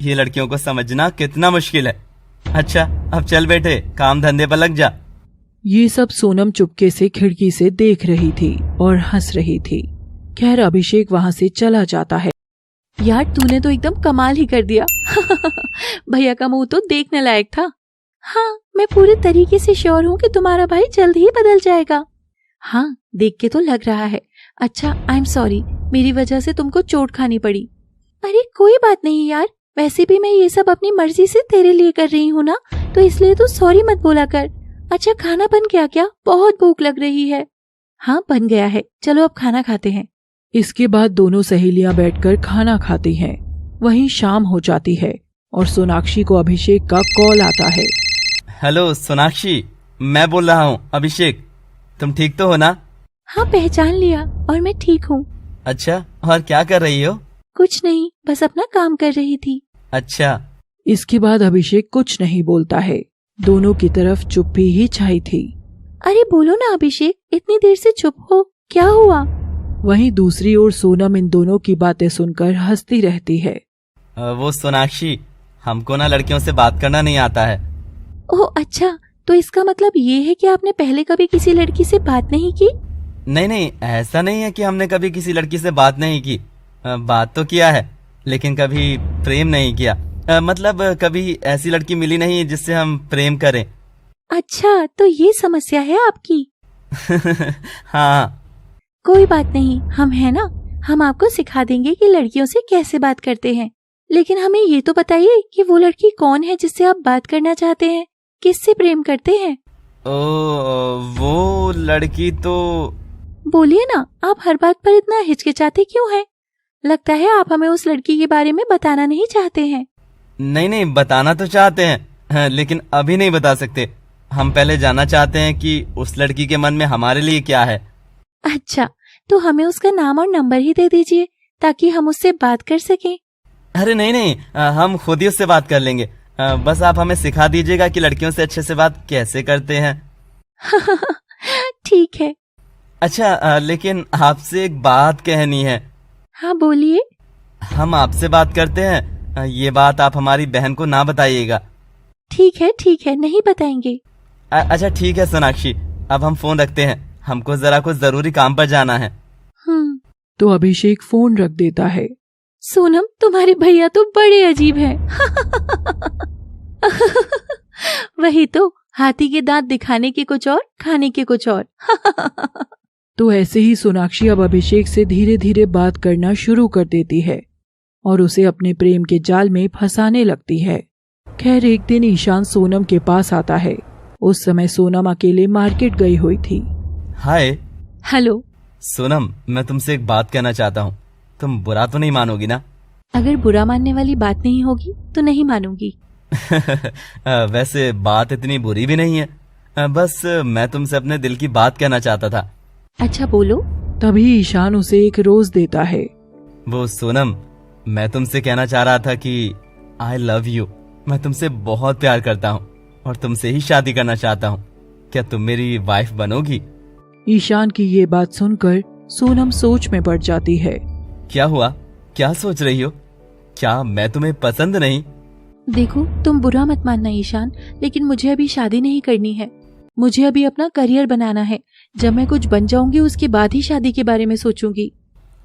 ये लड़कियों को समझना कितना मुश्किल है। अच्छा अब चल बेटे, काम धंधे पर लग जा। ये सब सोनम चुपके से खिड़की से देख रही थी और हंस रही थी। खैर अभिषेक वहाँ से चला जाता है। यार तूने तो एकदम कमाल ही कर दिया। भैया का मुंह तो देखने लायक था। हाँ, मैं पूरे तरीके से श्योर हूँ कि तुम्हारा भाई जल्द ही बदल जाएगा। हाँ, देख के तो लग रहा है। अच्छा, आई एम सॉरी, मेरी वजह से तुमको चोट खानी पड़ी। अरे कोई बात नहीं यार, वैसे भी मैं ये सब अपनी मर्जी से तेरे लिए कर रही हूँ ना, तो इसलिए तू सॉरी मत बोला कर। अच्छा खाना बन गया क्या? बहुत भूख लग रही है। हाँ बन गया है, चलो अब खाना खाते हैं। इसके बाद दोनों सहेलियां बैठकर खाना खाती हैं। वहीं शाम हो जाती है और सोनाक्षी को अभिषेक का कॉल आता है। हेलो सोनाक्षी, मैं बोल रहा हूँ अभिषेक। तुम ठीक तो हो ना? हाँ पहचान लिया, और मैं ठीक हूँ। अच्छा, और क्या कर रही हो? कुछ नहीं, बस अपना काम कर रही थी। अच्छा। इसके बाद अभिषेक कुछ नहीं बोलता है। दोनों की तरफ चुप्पी ही छाई थी। अरे बोलो ना अभिषेक, इतनी देर से चुप हो, क्या हुआ? वहीं दूसरी ओर सोनम इन दोनों की बातें सुनकर हंसती रहती है। वो सोनाक्षी, हमको ना लड़कियों से बात करना नहीं आता है। ओह अच्छा, तो इसका मतलब ये है कि आपने पहले कभी किसी लड़की से बात नहीं की? नहीं नहीं, ऐसा नहीं है कि हमने कभी किसी लड़की से बात नहीं की। बात तो किया है, लेकिन कभी प्रेम नहीं किया। मतलब कभी ऐसी लड़की मिली नहीं जिससे हम प्रेम करें। अच्छा, तो ये समस्या है आपकी? हाँ। कोई बात नहीं, हम है ना, हम आपको सिखा देंगे कि लड़कियों से कैसे बात करते हैं। लेकिन हमें ये तो बताइए कि वो लड़की कौन है जिससे आप बात करना चाहते हैं, किससे प्रेम करते हैं? वो लड़की तो... बोलिए ना, आप हर बात पर इतना हिचकिचाते क्यों हैं? लगता है आप हमें उस लड़की के बारे में बताना नहीं चाहते हैं। नहीं नहीं, बताना तो चाहते हैं, लेकिन अभी नहीं बता सकते। हम पहले जानना चाहते हैं कि उस लड़की के मन में हमारे लिए क्या है। अच्छा, तो हमें उसका नाम और नंबर ही दे दीजिए ताकि हम उससे बात कर सकें। अरे नहीं नहीं, हम खुद ही उससे बात कर लेंगे। बस आप हमें सिखा दीजिएगा कि लड़कियों से अच्छे से बात कैसे करते हैं। ठीक है। अच्छा, लेकिन आपसे एक बात कहनी है। हाँ बोलिए। हम आपसे बात करते हैं, ये बात आप हमारी बहन को ना बताइएगा। ठीक है, नहीं बताएंगे। अच्छा ठीक है सोनाक्षी, अब हम फोन रखते हैं, हमको जरा कुछ जरूरी काम पर जाना है। तो अभिषेक फोन रख देता है। सोनम, तुम्हारे भैया तो बड़े अजीब हैं। वही तो, हाथी के दांत दिखाने के कुछ और, खाने के कुछ और। तो ऐसे ही सोनाक्षी अब अभिषेक से धीरे धीरे बात करना शुरू कर देती है और उसे अपने प्रेम के जाल में फंसाने लगती है। खैर एक दिन ईशान सोनम के पास आता है। उस समय सोनम अकेले मार्केट गई हुई थी। हाय। हेलो। सोनम, मैं तुमसे एक बात कहना चाहता हूँ, तुम बुरा तो नहीं मानोगी ना? अगर बुरा मानने वाली बात नहीं होगी तो नहीं मानूंगी। वैसे बात इतनी बुरी भी नहीं है, बस मैं तुमसे अपने दिल की बात कहना चाहता था। अच्छा बोलो। तभी ईशान उसे एक रोज देता है। वो सोनम, मैं तुमसे कहना चाह रहा था कि आई लव यू। मैं तुमसे बहुत प्यार करता हूँ और तुमसे ही शादी करना चाहता हूँ। क्या तुम मेरी वाइफ बनोगी? ईशान की ये बात सुनकर सोनम सोच में पड़ जाती है। क्या हुआ, क्या सोच रही हो? क्या मैं तुम्हें पसंद नहीं? देखो, तुम बुरा मत मानना ईशान, लेकिन मुझे अभी शादी नहीं करनी है। मुझे अभी अपना करियर बनाना है। जब मैं कुछ बन जाऊंगी उसके बाद ही शादी के बारे में सोचूंगी।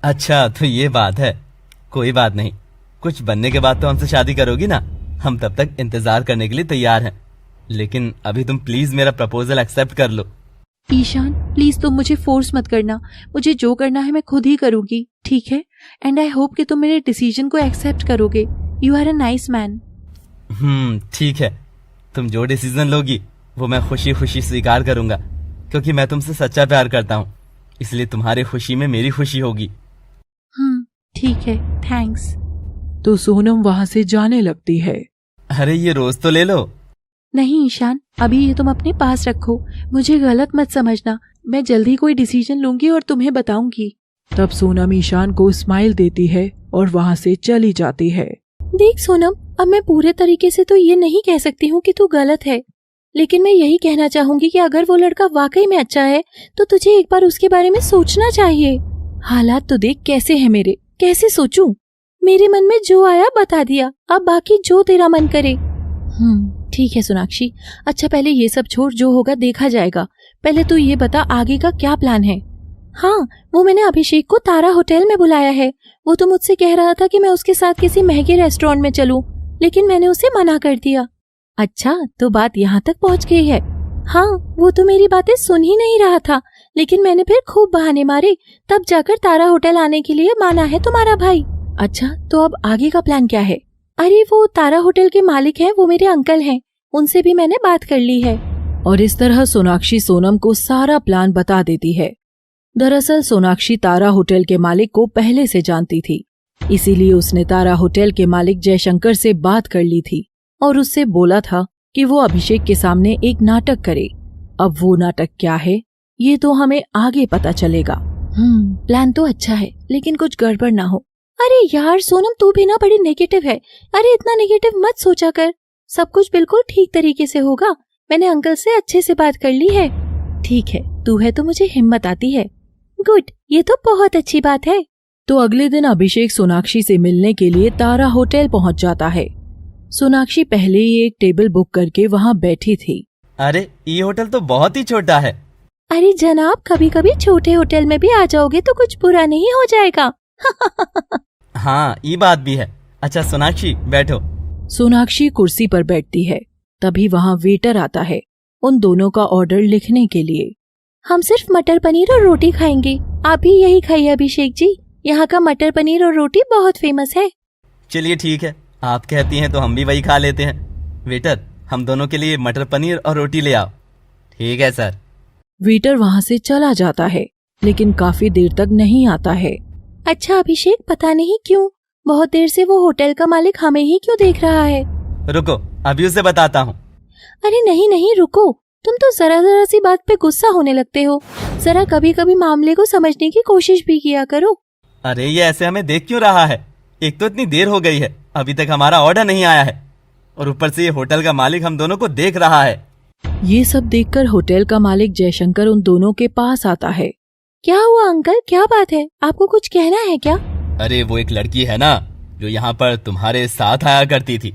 अच्छा तो ये बात है। कोई बात नहीं, कुछ बनने के बाद तो हमसे शादी करोगी ना। हम तब तक इंतजार करने के लिए तैयार हैं। लेकिन अभी तुम प्लीज मेरा प्रपोजल एक्सेप्ट कर लो। ईशान प्लीज तुम मुझे फोर्स मत करना। मुझे जो करना है मैं खुद ही करूंगी, ठीक है? एंड आई होप कि तुम मेरे डिसीजन को एक्सेप्ट करोगे। You are a nice man. ठीक है, तुम जो डिसीजन लोगी वो मैं खुशी खुशी स्वीकार करूंगा, क्योंकि मैं तुमसे सच्चा प्यार करता हूँ। इसलिए तुम्हारी खुशी में मेरी खुशी होगी। ठीक है, थैंक्स। तो सोनम वहाँ से जाने लगती है। अरे ये रोज तो ले लो। नहीं ईशान, अभी ये तुम अपने पास रखो। मुझे गलत मत समझना। मैं जल्दी कोई डिसीजन लूंगी और तुम्हें बताऊंगी। तब सोनम ईशान को स्माइल देती है और वहाँ से चली जाती है। देख सोनम, अब मैं पूरे तरीके से तो ये नहीं कह सकती हूँ कि तू गलत है, लेकिन मैं यही कहना चाहूंगी कि अगर वो लड़का वाकई में अच्छा है तो तुझे एक बार उसके बारे में सोचना चाहिए। हालात तो देख कैसे है मेरे, कैसे सोचूं? मेरे मन में जो आया बता दिया, अब बाकी जो तेरा मन करे। ठीक है सोनाक्षी, अच्छा पहले ये सब छोड़, जो होगा देखा जाएगा। पहले तू ये बता आगे का क्या प्लान है? हाँ, वो मैंने अभिषेक को तारा होटल में बुलाया है। वो तो मुझसे कह रहा था कि मैं उसके साथ किसी महंगे रेस्टोरेंट में चलूं, लेकिन मैंने उसे मना कर दिया। अच्छा, तो बात यहाँ तक पहुँच गई है। हाँ, वो तो मेरी बातें सुन ही नहीं रहा था, लेकिन मैंने फिर खूब बहाने मारे, तब जाकर तारा होटल आने के लिए माना है तुम्हारा भाई। अच्छा, तो अब आगे का प्लान क्या है? अरे वो तारा होटल के मालिक हैं, वो मेरे अंकल हैं, उनसे भी मैंने बात कर ली है। और इस तरह सोनाक्षी सोनम को सारा प्लान बता देती है। दरअसल सोनाक्षी तारा होटल के मालिक को पहले से जानती थी, इसीलिए उसने तारा होटल के मालिक जयशंकर से बात कर ली थी और उससे बोला था कि वो अभिषेक के सामने एक नाटक करे। अब वो नाटक क्या है ये तो हमें आगे पता चलेगा। प्लान तो अच्छा है, लेकिन कुछ गड़बड़ ना हो। अरे यार सोनम, तू भी ना बड़ी नेगेटिव है। अरे इतना नेगेटिव मत सोचा कर, सब कुछ बिल्कुल ठीक तरीके से होगा। मैंने अंकल से अच्छे से बात कर ली है। ठीक है, तू है तो मुझे हिम्मत आती है। गुड, ये तो बहुत अच्छी बात है। तो अगले दिन अभिषेक सोनाक्षी से मिलने के लिए तारा होटल पहुंच जाता है। सोनाक्षी पहले ही एक टेबल बुक करके वहां बैठी थी। अरे ये होटल तो बहुत ही छोटा है। अरे जनाब, कभी कभी छोटे होटल में भी आ जाओगे तो कुछ बुरा नहीं हो जाएगा। हाँ, ये बात भी है। अच्छा सोनाक्षी बैठो। सोनाक्षी कुर्सी पर बैठती है, तभी वहाँ वेटर आता है उन दोनों का ऑर्डर लिखने के लिए। हम सिर्फ मटर पनीर और रोटी खाएंगे, आप भी यही खाइए अभिषेक जी। यहाँ का मटर पनीर और रोटी बहुत फेमस है। चलिए ठीक है, आप कहती हैं तो हम भी वही खा लेते हैं। वेटर, हम दोनों के लिए मटर पनीर और रोटी ले आओ। ठीक है सर। वेटर वहाँ से चला जाता है, लेकिन काफी देर तक नहीं आता है। अच्छा अभिषेक, पता नहीं क्यों बहुत देर से वो होटल का मालिक हमें ही क्यों देख रहा है। रुको, अभी उसे बताता हूँ। अरे नहीं नहीं रुको, तुम तो जरा जरा सी बात पे गुस्सा होने लगते हो। जरा कभी कभी मामले को समझने की कोशिश भी किया करो। अरे ये ऐसे हमें देख क्यों रहा है? एक तो इतनी देर हो गई है, अभी तक हमारा ऑर्डर नहीं आया है, और ऊपर से ये होटल का मालिक हम दोनों को देख रहा है। ये सब देखकर होटल का मालिक जयशंकर उन दोनों के पास आता है। क्या हुआ अंकल, क्या बात है? आपको कुछ कहना है क्या? अरे वो एक लड़की है ना जो यहाँ पर तुम्हारे साथ आया करती थी।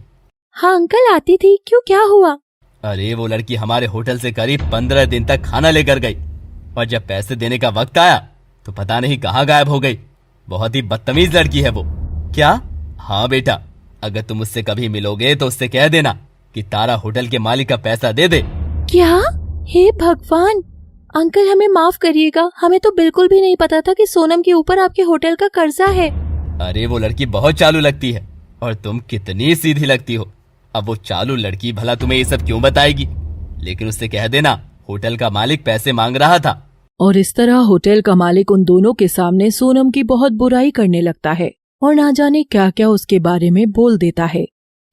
हाँ अंकल, आती थी, क्यों, क्या हुआ? अरे वो लड़की हमारे होटल से करीब 15 दिन तक खाना लेकर गई, और जब पैसे देने का वक्त आया तो पता नहीं कहाँ गायब हो गई। बहुत ही बदतमीज लड़की है वो। क्या? हाँ बेटा, अगर तुम उससे कभी मिलोगे तो उससे कह देना कि तारा होटल के मालिक का पैसा दे दे। क्या? हे भगवान अंकल, हमें माफ करिएगा, हमें तो बिल्कुल भी नहीं पता था कि सोनम के ऊपर आपके होटल का कर्जा है। अरे वो लड़की बहुत चालू लगती है और तुम कितनी सीधी लगती हो। अब वो चालू लड़की भला तुम्हें ये सब क्यों बताएगी? लेकिन उससे कह देना होटल का मालिक पैसे मांग रहा था। और इस तरह होटल का मालिक उन दोनों के सामने सोनम की बहुत बुराई करने लगता है और ना जाने क्या क्या उसके बारे में बोल देता है।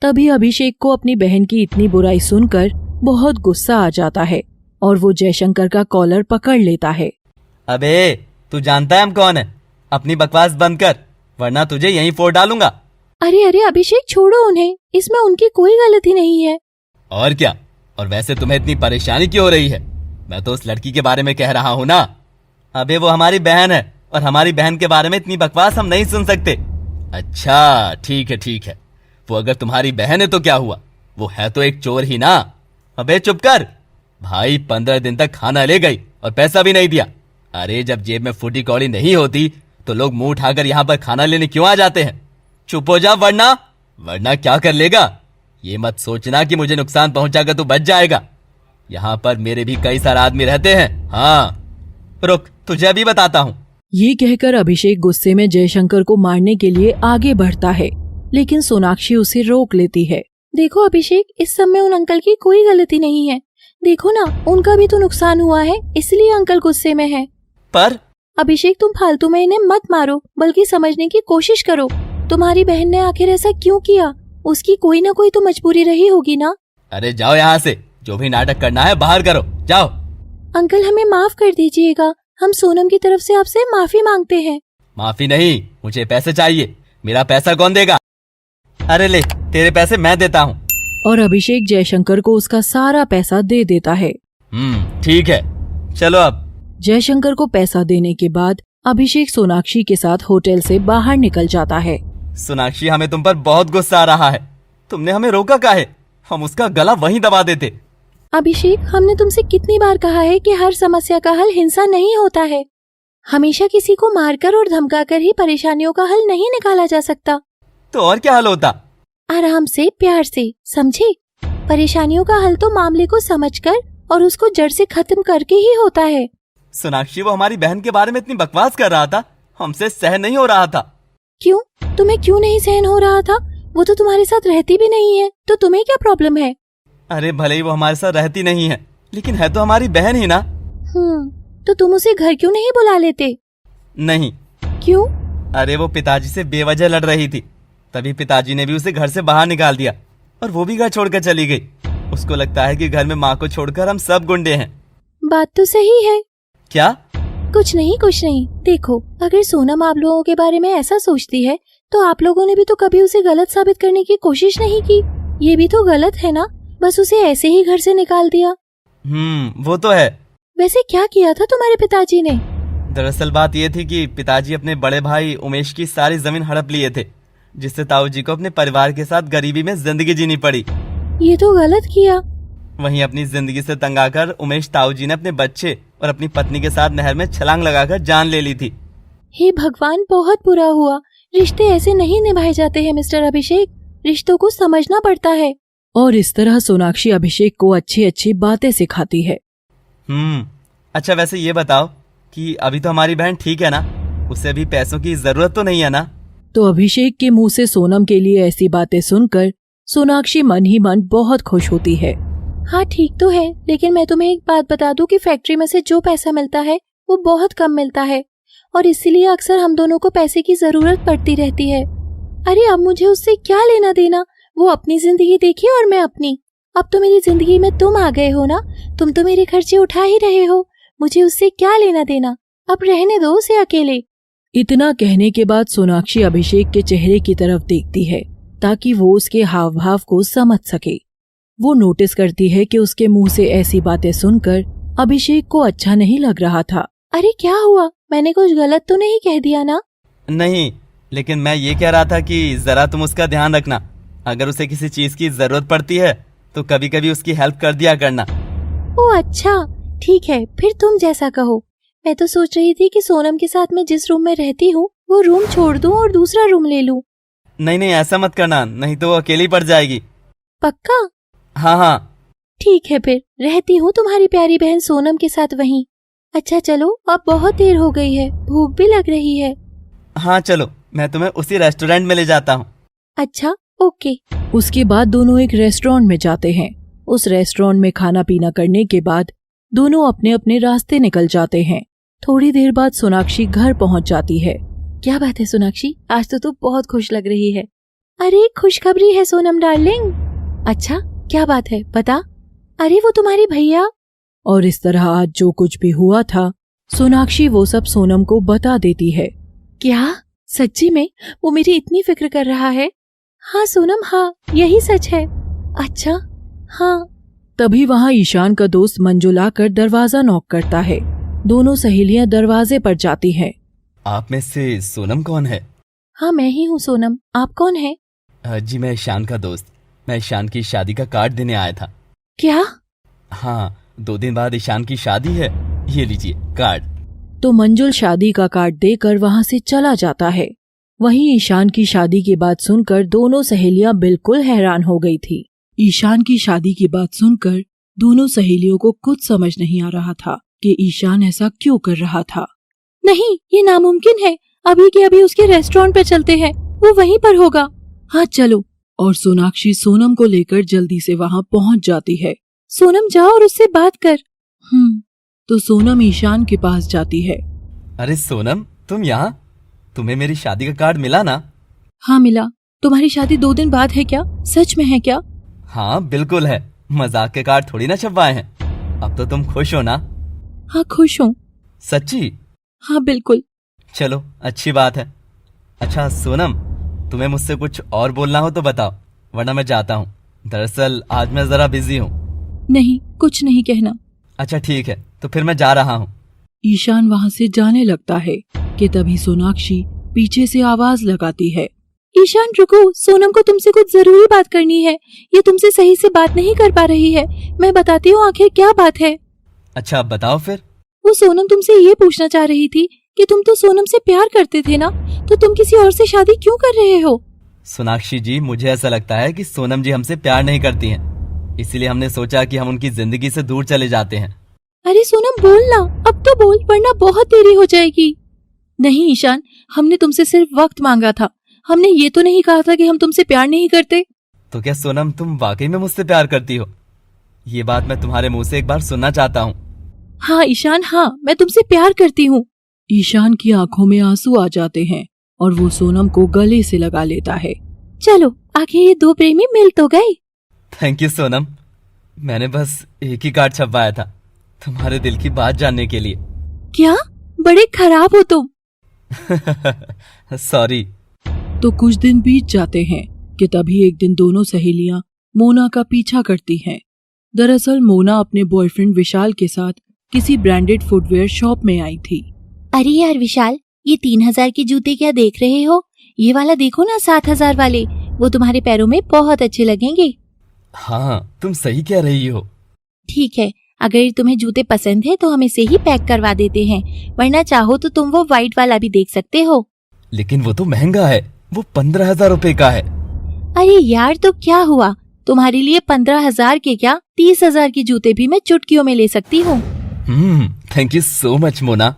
तभी अभिषेक को अपनी बहन की इतनी बुराई सुनकर बहुत गुस्सा आ जाता है और वो जयशंकर का कॉलर पकड़ लेता है। अबे तू जानता है हम कौन है? अपनी बकवास बंद कर, वरना तुझे यहीं फोड़ डालूंगा। अरे अरे अभिषेक, छोड़ो उन्हें, इसमें उनकी कोई गलती नहीं है। और क्या? और वैसे तुम्हें इतनी परेशानी क्यों हो रही है? मैं तो उस लड़की के बारे में कह रहा हूँ ना। अबे वो हमारी बहन है, और हमारी बहन के बारे में इतनी बकवास हम नहीं सुन सकते। अच्छा ठीक है ठीक है, वो अगर तुम्हारी बहन है तो क्या हुआ, वो है तो एक चोर ही ना। अबे चुप कर, भाई 15 दिन तक खाना ले गई और पैसा भी नहीं दिया। अरे जब जेब में फूटी कौड़ी नहीं होती तो लोग मुंह उठाकर यहाँ पर खाना लेने क्यों आ जाते हैं? चुप हो जा वरना क्या कर लेगा? ये मत सोचना कि मुझे नुकसान पहुंचाकर तू बच जाएगा। यहाँ पर मेरे भी कई सारे आदमी रहते हैं। हाँ रुक, तुझे अभी बताता हूँ। ये कहकर अभिषेक गुस्से में जयशंकर को मारने के लिए आगे बढ़ता है, लेकिन सोनाक्षी उसे रोक लेती है। देखो अभिषेक, इस सब में उन अंकल की कोई गलती नहीं है। देखो ना, उनका भी तो नुकसान हुआ है, इसलिए अंकल गुस्से में है। पर अभिषेक, तुम फालतू में इन्हें मत मारो, बल्कि समझने की कोशिश करो। तुम्हारी बहन ने आखिर ऐसा क्यों किया? उसकी कोई ना कोई तो मजबूरी रही होगी ना। अरे जाओ यहाँ से, जो भी नाटक करना है बाहर करो, जाओ। अंकल, हमें माफ कर दीजिएगा, हम सोनम की तरफ से आपसे माफी मांगते हैं। माफी नहीं, मुझे पैसे चाहिए। मेरा पैसा कौन देगा? अरे ले, तेरे पैसे मैं देता हूँ। और अभिषेक जयशंकर को उसका सारा पैसा दे देता है। ठीक है, चलो अब। जयशंकर को पैसा देने के बाद अभिषेक सोनाक्षी के साथ होटल से बाहर निकल जाता है। सोनाक्षी, हमें तुम पर बहुत गुस्सा आ रहा है। तुमने हमें रोका काहे? हम उसका गला वहीं दबा देते। अभिषेक, हमने तुमसे कितनी बार कहा है कि हर समस्या का हल हिंसा नहीं होता है। हमेशा किसी को मारकर और धमकाकर ही परेशानियों का हल नहीं निकाला जा सकता। तो और क्या हल होता? आराम से, प्यार से, समझे? परेशानियों का हल तो मामले को समझकर और उसको जड़ से खत्म करके ही होता है। सोनाक्षी, वो हमारी बहन के बारे में इतनी बकवास कर रहा था, हमसे सहन नहीं हो रहा था। क्यों? तुम्हें क्यों नहीं सहन हो रहा था? वो तो तुम्हारे साथ रहती भी नहीं है, तो तुम्हें क्या प्रॉब्लम है? अरे भले ही वो हमारे साथ रहती नहीं है, लेकिन है तो हमारी बहन ही ना। तो तुम उसे घर क्यों नहीं बुला लेते? नहीं। क्यों? अरे वो पिताजी से बेवजह लड़ रही थी, तभी पिताजी ने भी उसे घर से बाहर निकाल दिया और वो भी घर छोड़कर चली गई। उसको लगता है कि घर में माँ को छोड़कर हम सब गुंडे हैं। बात तो सही है। क्या? कुछ नहीं। देखो, अगर सोनम आप लोगों के बारे में ऐसा सोचती है तो आप लोगों ने भी तो कभी उसे गलत साबित करने की कोशिश नहीं की। ये भी तो गलत है ना, बस उसे ऐसे ही घर से निकाल दिया। वो तो है। वैसे क्या किया था तुम्हारे पिताजी ने? दरअसल बात ये थी कि पिताजी अपने बड़े भाई उमेश की सारी जमीन हड़प लिए थे, जिससे ताऊ जी को अपने परिवार के साथ गरीबी में जिंदगी जीनी पड़ी। ये तो गलत किया। वहीं अपनी जिंदगी से तंग आकर उमेश ताऊ जी ने अपने बच्चे और अपनी पत्नी के साथ नहर में छलांग लगाकर जान ले ली थी। हे भगवान, बहुत बुरा हुआ। रिश्ते ऐसे नहीं निभाए जाते हैं मिस्टर अभिषेक, रिश्तों को समझना पड़ता है। और इस तरह सोनाक्षी अभिषेक को अच्छी अच्छी बातें सिखाती है। अच्छा, वैसे ये बताओ कि अभी तो हमारी बहन ठीक है ना? उसे अभी पैसों की जरूरत तो नहीं है ना? तो अभिषेक के मुंह से सोनम के लिए ऐसी बातें सुनकर सोनाक्षी मन ही मन बहुत खुश होती है। हाँ ठीक तो है, लेकिन मैं तुम्हें एक बात बता दूं कि फैक्ट्री में से जो पैसा मिलता है वो बहुत कम मिलता है और इसीलिए अक्सर हम दोनों को पैसे की जरूरत पड़ती रहती है। अरे अब मुझे उससे क्या लेना देना? वो अपनी जिंदगी देखी और मैं अपनी। अब तो मेरी जिंदगी में तुम आ गए हो ना, तुम तो मेरे खर्चे उठा ही रहे हो, मुझे उससे क्या लेना देना? अब रहने दो उसे अकेले। इतना कहने के बाद सोनाक्षी अभिषेक के चेहरे की तरफ देखती है ताकि वो उसके हाव भाव को समझ सके। वो नोटिस करती है कि उसके मुंह से ऐसी बातें सुनकर अभिषेक को अच्छा नहीं लग रहा था। अरे क्या हुआ? मैंने कुछ गलत तो नहीं कह दिया ना? नहीं, लेकिन मैं ये कह रहा था कि जरा तुम उसका ध्यान रखना। अगर उसे किसी चीज की जरूरत पड़ती है तो कभी कभी उसकी हेल्प कर दिया करना। ओह अच्छा, ठीक है, फिर तुम जैसा कहो। मैं तो सोच रही थी कि सोनम के साथ मैं जिस रूम में रहती हूँ वो रूम छोड़ दूं और दूसरा रूम ले लूं। नहीं, ऐसा मत करना, नहीं तो वो अकेली पड़ जाएगी। पक्का? हाँ। ठीक है, फिर रहती हूँ तुम्हारी प्यारी बहन सोनम के साथ वहीं। अच्छा चलो, अब बहुत देर हो गई है, भूख भी लग रही है। हाँ चलो, मैं तुम्हें उसी रेस्टोरेंट में ले जाता हूँ। अच्छा, ओके। उसके बाद दोनों एक रेस्टोरेंट में जाते हैं। उस रेस्टोरेंट में खाना पीना करने के बाद दोनों अपने अपने रास्ते निकल जाते हैं। थोड़ी देर बाद सोनाक्षी घर पहुंच जाती है। क्या बात है सोनाक्षी, आज तो तू बहुत खुश लग रही है। अरे खुशखबरी है सोनम डार्लिंग। अच्छा, क्या बात है बता। अरे वो तुम्हारे भैया। और इस तरह आज जो कुछ भी हुआ था सोनाक्षी वो सब सोनम को बता देती है। क्या सच्ची में वो मेरी इतनी फिक्र कर रहा है? हाँ सोनम, हाँ यही सच है। अच्छा हाँ। तभी वहाँ ईशान का दोस्त मंजुल आकर दरवाजा नॉक करता है। दोनों सहेलियां दरवाजे पर जाती हैं। आप में से सोनम कौन है? हाँ मैं ही हूँ सोनम, आप कौन है? जी मैं ईशान का दोस्त। मैं ईशान की शादी का कार्ड देने आया था। क्या? हाँ, 2 दिन बाद ईशान की शादी है, ये लीजिए कार्ड। तो मंजुल शादी का कार्ड देकर वहां से चला जाता है। वहीं ईशान की शादी की बात सुनकर दोनों सहेलियां बिल्कुल हैरान हो गई थी। ईशान की शादी की बात सुनकर दोनों सहेलियों को कुछ समझ नहीं आ रहा था कि ईशान ऐसा क्यों कर रहा था। नहीं, ये नामुमकिन है। अभी के अभी उसके रेस्टोरेंट पे चलते हैं, वो वहीं पर होगा। हाँ चलो। और सोनाक्षी सोनम को लेकर जल्दी से वहां पहुंच जाती है। सोनम जाओ और उससे बात कर। तो सोनम ईशान के पास जाती है। अरे सोनम, तुम यहाँ? तुम्हें मेरी शादी का कार्ड मिला ना? हाँ मिला। तुम्हारी शादी 2 दिन बाद है क्या? सच में है क्या? हाँ बिल्कुल है, मजाक के कार्ड थोड़ी ना छपवाए हैं। अब तो तुम खुश हो ना? हाँ खुश हूँ। सच्ची? हाँ बिल्कुल। चलो अच्छी बात है। अच्छा सोनम, तुम्हें मुझसे कुछ और बोलना हो तो बताओ, वरना मैं जाता हूँ। दरअसल आज मैं जरा बिजी हूँ। नहीं, कुछ नहीं कहना। अच्छा ठीक है, तो फिर मैं जा रहा हूँ। ईशान वहां से जाने लगता है कि तभी सोनाक्षी पीछे से आवाज लगाती है। ईशान रुको, सोनम को तुमसे कुछ जरूरी बात करनी है। ये तुमसे सही से बात नहीं कर पा रही है। मैं बताती हूँ आखिर क्या बात है। अच्छा बताओ फिर। वो सोनम तुमसे ये पूछना चाह रही थी कि तुम तो सोनम से प्यार करते थे ना, तो तुम किसी और से शादी क्यों कर रहे हो? सोनाक्षी जी, मुझे ऐसा लगता है कि सोनम जी हमसे प्यार नहीं करती हैं, इसीलिए हमने सोचा कि हम उनकी जिंदगी से दूर चले जाते हैं। अरे सोनम बोल ना, अब तो बोल, वरना बहुत देरी हो जाएगी। नहीं ईशान, हमने तुमसे सिर्फ वक्त मांगा था। हमने ये तो नहीं कहा था कि हम तुमसे प्यार नहीं करते। तो क्या सोनम तुम वाकई में मुझसे प्यार करती हो? ये बात मैं तुम्हारे मुंह से एक बार सुनना चाहता हूँ। हाँ ईशान, हाँ मैं तुमसे प्यार करती हूँ। ईशान की आंखों में आंसू आ जाते हैं और वो सोनम को गले से लगा लेता है। चलो आखिर ये 2 प्रेमी मिल तो गए। थैंक यू सोनम, मैंने बस एक ही कार्ड छपवाया था तुम्हारे दिल की बात जानने के लिए। क्या? बड़े खराब हो तुम। सॉरी। तो कुछ दिन बीत जाते हैं कि तभी एक दिन दोनों सहेलियां मोना का पीछा करती हैं। दरअसल मोना अपने बॉयफ्रेंड विशाल के साथ किसी ब्रांडेड फुटवेयर शॉप में आई थी। अरे यार विशाल, ये 3000 के जूते क्या देख रहे हो? ये वाला देखो ना, 7000 वाले, वो तुम्हारे पैरों में बहुत अच्छे लगेंगे। हाँ तुम सही कह रही हो। ठीक है, अगर तुम्हें जूते पसंद है तो हम इसे ही पैक करवा देते हैं, वरना चाहो तो तुम वो व्हाइट वाला भी देख सकते हो। लेकिन वो तो महंगा है, वो 15,000 रुपए का है। अरे यार तो क्या हुआ, तुम्हारे लिए 15,000 के क्या 30,000 के जूते भी मैं चुटकियों में ले सकती हूँ। Thank you so much Mona.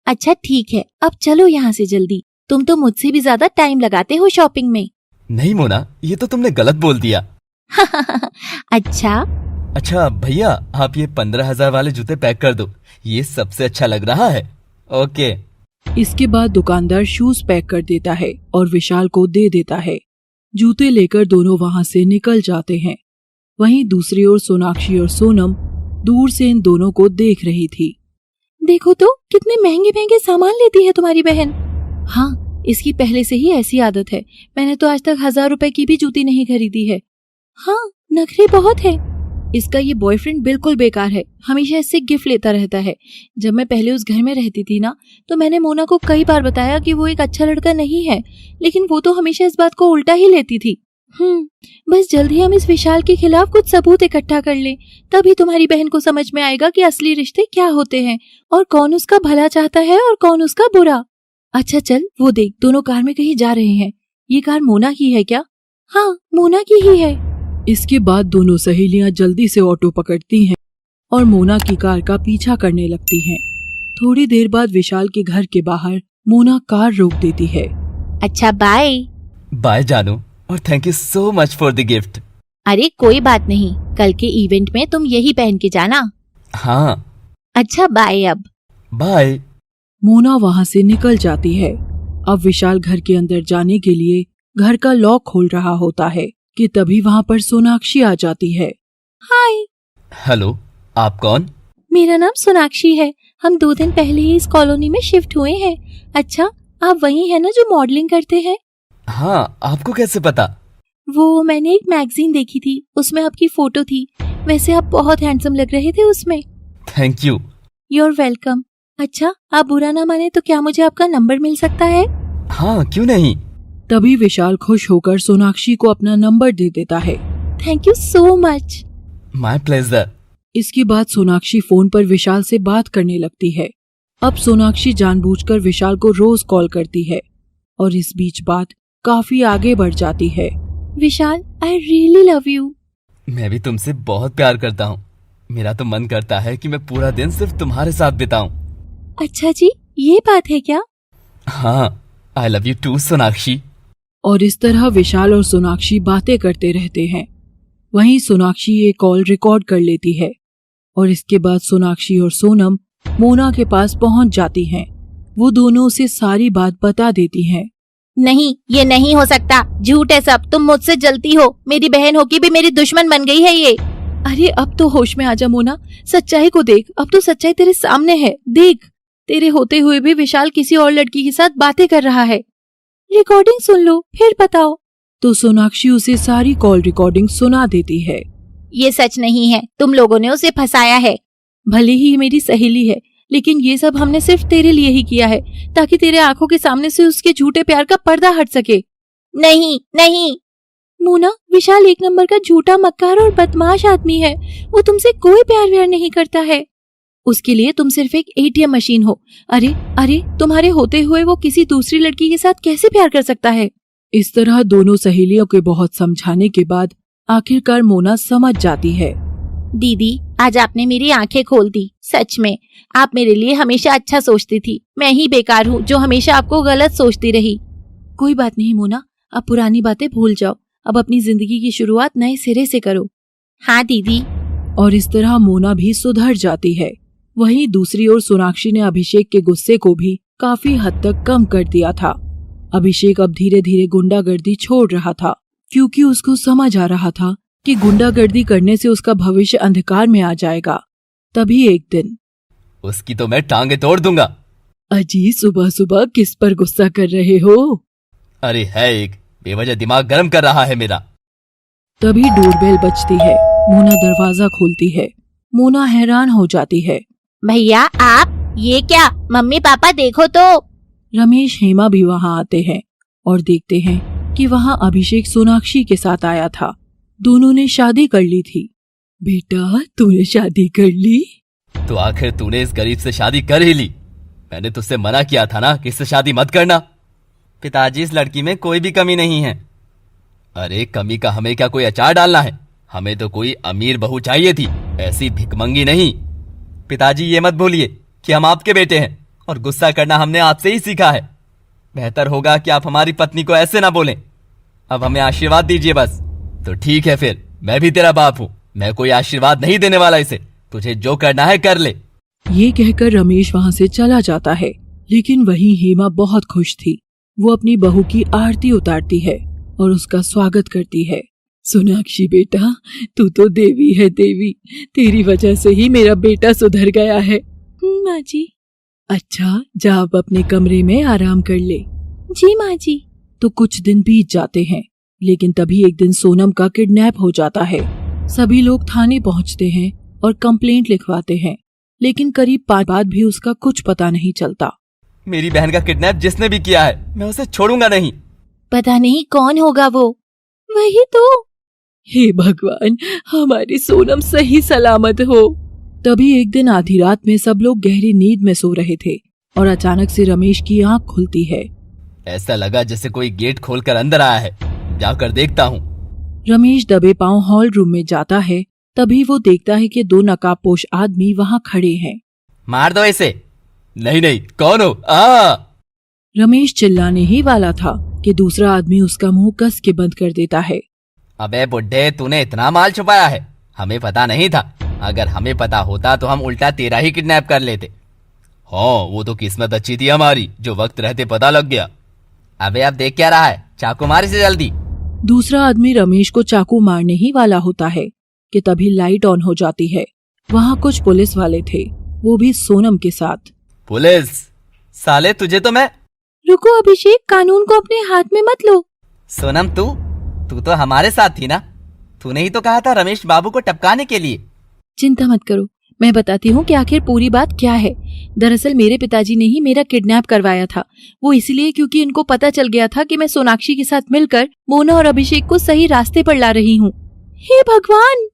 अच्छा ठीक है, अब चलो यहाँ से जल्दी। तुम तो मुझसे भी ज्यादा टाइम लगाते हो शॉपिंग में। नहीं मोना, ये तो तुमने गलत बोल दिया। अच्छा भैया, आप ये 15,000 वाले जूते पैक कर दो, ये सबसे अच्छा लग रहा है। ओके। इसके बाद दुकानदार शूज पैक कर देता है और विशाल को दे देता है। जूते लेकर दोनों वहां से निकल जाते हैं। वहीं दूसरी ओर सोनाक्षी और सोनम दूर से इन दोनों को देख रही थी। देखो तो कितने महंगे महंगे सामान लेती है तुम्हारी बहन। हाँ, इसकी पहले से ही ऐसी आदत है। मैंने तो आज तक 1000 रुपए की भी जूती नहीं खरीदी है। हाँ, नखरे बहुत है। इसका ये बॉयफ्रेंड बिल्कुल बेकार है, हमेशा इससे गिफ्ट लेता रहता है। जब मैं पहले उस घर में रहती थी ना, तो मैंने मोना को कई बार बताया कि वो एक अच्छा लड़का नहीं है, लेकिन वो तो हमेशा इस बात को उल्टा ही लेती थी। बस जल्द ही हम इस विशाल के खिलाफ कुछ सबूत इकट्ठा कर लें, तभी तुम्हारी बहन को समझ में आएगा कि असली रिश्ते क्या होते हैं और कौन उसका भला चाहता है और कौन उसका बुरा। अच्छा चल, वो देख, दोनों कार में कहीं जा रहे हैं। ये कार मोना की है क्या? हाँ, मोना की ही है। इसके बाद दोनों सहेलियां जल्दी से ऑटो पकड़ती हैं और मोना की कार का पीछा करने लगती हैं। थोड़ी देर बाद विशाल के घर के बाहर मोना कार रोक देती है। अच्छा बाय। बाय जानू, और thank you so much for the gift. अरे कोई बात नहीं, कल के इवेंट में तुम यही पहन के जाना। हाँ। अच्छा बाय। अब बाय। मोना वहाँ से निकल जाती है। अब विशाल घर के अंदर जाने के लिए घर का लॉक खोल रहा होता है कि तभी वहाँ पर सोनाक्षी आ जाती है। हाय। हेलो, आप कौन? मेरा नाम सोनाक्षी है। हम 2 दिन पहले ही इस कॉलोनी में शिफ्ट हुए हैं। अच्छा, आप वही है ना जो मॉडलिंग करते हैं? हाँ, आपको कैसे पता? वो मैंने एक मैगजीन देखी थी, उसमें आपकी फोटो थी। वैसे आप बहुत हैंडसम लग रहे थे उसमें। Thank you. You're welcome. अच्छा, आप बुरा ना माने तो क्या मुझे आपका नंबर मिल सकता है? हाँ, क्यों नहीं। तभी विशाल खुश होकर सोनाक्षी को अपना नंबर दे देता है। Thank you so much. My pleasure. इसके बाद सोनाक्षी फोन पर विशाल से बात करने लगती है। अब सोनाक्षी जानबूझकर विशाल को रोज कॉल करती है और इस बीच बात काफी आगे बढ़ जाती है। विशाल, आई रियली लव यू। मैं भी तुमसे बहुत प्यार करता हूँ। मेरा तो मन करता है कि मैं पूरा दिन सिर्फ तुम्हारे साथ बिताऊं। अच्छा जी, ये बात है क्या? हाँ, I love you too Sonakshi. और इस तरह विशाल और सोनाक्षी बातें करते रहते हैं। वहीं सोनाक्षी ये कॉल रिकॉर्ड कर लेती है और इसके बाद सोनाक्षी और सोनम मोना के पास पहुंच जाती हैं। वो दोनों उसे सारी बात बता देती हैं। नहीं, ये नहीं हो सकता, झूठ है सब, तुम मुझसे जलती हो, मेरी बहन होके भी मेरी दुश्मन बन गई है ये। अरे अब तो होश में आजा मोना, सच्चाई को देख, अब तो सच्चाई तेरे सामने है। देख, तेरे होते हुए भी विशाल किसी और लड़की के साथ बातें कर रहा है। रिकॉर्डिंग सुन लो, फिर बताओ। तो सोनाक्षी उसे सारी कॉल रिकॉर्डिंग सुना देती है। ये सच नहीं है, तुम लोगों ने उसे फंसाया है। भले ही ये मेरी सहेली है, लेकिन ये सब हमने सिर्फ तेरे लिए ही किया है, ताकि तेरे आंखों के सामने से उसके झूठे प्यार का पर्दा हट सके। नहीं नहीं मोना, विशाल एक नंबर का झूठा, मक्कार और बदमाश आदमी है। वो तुमसे कोई प्यार व्यार नहीं करता है। उसके लिए तुम सिर्फ एक एटीएम मशीन हो। अरे तुम्हारे होते हुए वो किसी दूसरी लड़की के साथ कैसे प्यार कर सकता है? इस तरह दोनों सहेलियों के बहुत समझाने के बाद आखिरकार मोना समझ जाती है। दीदी, आज आपने मेरी आंखें खोल दी। सच में आप मेरे लिए हमेशा अच्छा सोचती थी। मैं ही बेकार हूँ जो हमेशा आपको गलत सोचती रही। कोई बात नहीं मोना, अब पुरानी बातें भूल जाओ। अब अपनी जिंदगी की शुरुआत नए सिरे से करो। हाँ दीदी। और इस तरह मोना भी सुधर जाती है। वहीं दूसरी ओर सोनाक्षी ने अभिषेक के गुस्से को भी काफी हद तक कम कर दिया था। अभिषेक अब धीरे धीरे गुंडागर्दी छोड़ रहा था, क्योंकि उसको समझ आ रहा था कि गुंडागर्दी करने से उसका भविष्य अंधकार में आ जाएगा। तभी एक दिन उसकी तो मैं टांगे तोड़ दूंगा। अजी, सुबह सुबह किस पर गुस्सा कर रहे हो? अरे है एक, बेवजह दिमाग गर्म कर रहा है मेरा। तभी डोरबेल बजती है। मोना दरवाजा खोलती है। मोना हैरान हो जाती है। भैया आप, ये क्या? मम्मी पापा देखो तो। रमेश हेमा भी वहाँ आते हैं और देखते हैं कि वहाँ अभिषेक सोनाक्षी के साथ आया था। दोनों ने शादी कर ली थी। बेटा, तूने शादी कर ली? तो आखिर तूने इस गरीब से शादी कर ही ली। मैंने तुझसे मना किया था ना कि इससे शादी मत करना। पिताजी, इस लड़की में कोई भी कमी नहीं है। अरे कमी का हमें क्या कोई अचार डालना है? हमें तो कोई अमीर बहू चाहिए थी, ऐसी भिखमंगी नहीं। पिताजी, ये मत भूलिए कि हम आपके बेटे हैं और गुस्सा करना हमने आपसे ही सीखा है। बेहतर होगा कि आप हमारी पत्नी को ऐसे ना बोलें। अब हमें आशीर्वाद दीजिए बस। तो ठीक है, फिर मैं भी तेरा बाप हूँ। मैं कोई आशीर्वाद नहीं देने वाला इसे। तुझे जो करना है कर ले। ये कहकर रमेश वहाँ से चला जाता है। लेकिन वहीं हेमा बहुत खुश थी। वो अपनी बहू की आरती उतारती है और उसका स्वागत करती है। सोनाक्षी बेटा, तू तो देवी है देवी। तेरी वजह से ही मेरा बेटा सुधर गया है। माँ जी। अच्छा, जा अब अपने कमरे में आराम कर ले। जी माँ जी। तो कुछ दिन बीत जाते हैं, लेकिन तभी एक दिन सोनम का किडनैप हो जाता है। सभी लोग थाने पहुंचते हैं और कंप्लेंट लिखवाते हैं, लेकिन करीब 5 बाद भी उसका कुछ पता नहीं चलता। मेरी बहन का किडनैप जिसने भी किया है, मैं उसे छोड़ूंगा नहीं। पता नहीं कौन होगा वो। वही तो। हे भगवान, हमारी सोनम सही सलामत हो। तभी एक दिन आधी रात में सब लोग गहरी नींद में सो रहे थे और अचानक से रमेश की आंख खुलती है। ऐसा लगा जैसे कोई गेट खोलकर अंदर आया है। जाकर देखता हूँ। रमेश दबे पांव हॉल रूम में जाता है। तभी वो देखता है कि 2 नकाबपोश आदमी वहाँ खड़े हैं। मार दो इसे। नहीं, कौन हो? रमेश चिल्लाने ही वाला था कि दूसरा आदमी उसका मुंह कस के बंद कर देता है। अबे बुड्ढे, तूने इतना माल छुपाया है? हमें पता नहीं था। अगर हमें पता होता तो हम उल्टा तेरा ही किडनैप कर लेते। हाँ, वो तो किस्मत अच्छी थी हमारी जो वक्त रहते पता लग गया। अबे अब देख क्या रहा है? चाकू मार इसे जल्दी। दूसरा आदमी रमेश को चाकू मारने ही वाला होता है कि तभी लाइट ऑन हो जाती है। वहाँ कुछ पुलिस वाले थे, वो भी सोनम के साथ। पुलिस? साले तुझे तो मैं। रुको अभिषेक, कानून को अपने हाथ में मत लो। सोनम, तू तो हमारे साथ थी ना? तूने ही तो कहा था रमेश बाबू को टपकाने के लिए। चिंता मत करो, मैं बताती हूँ कि आखिर पूरी बात क्या है। दरअसल मेरे पिताजी ने ही मेरा किडनैप करवाया था। वो इसलिए क्योंकि इनको पता चल गया था कि मैं सोनाक्षी के साथ मिलकर मोना और अभिषेक को सही रास्ते पर ला रही हूँ। हे भगवान!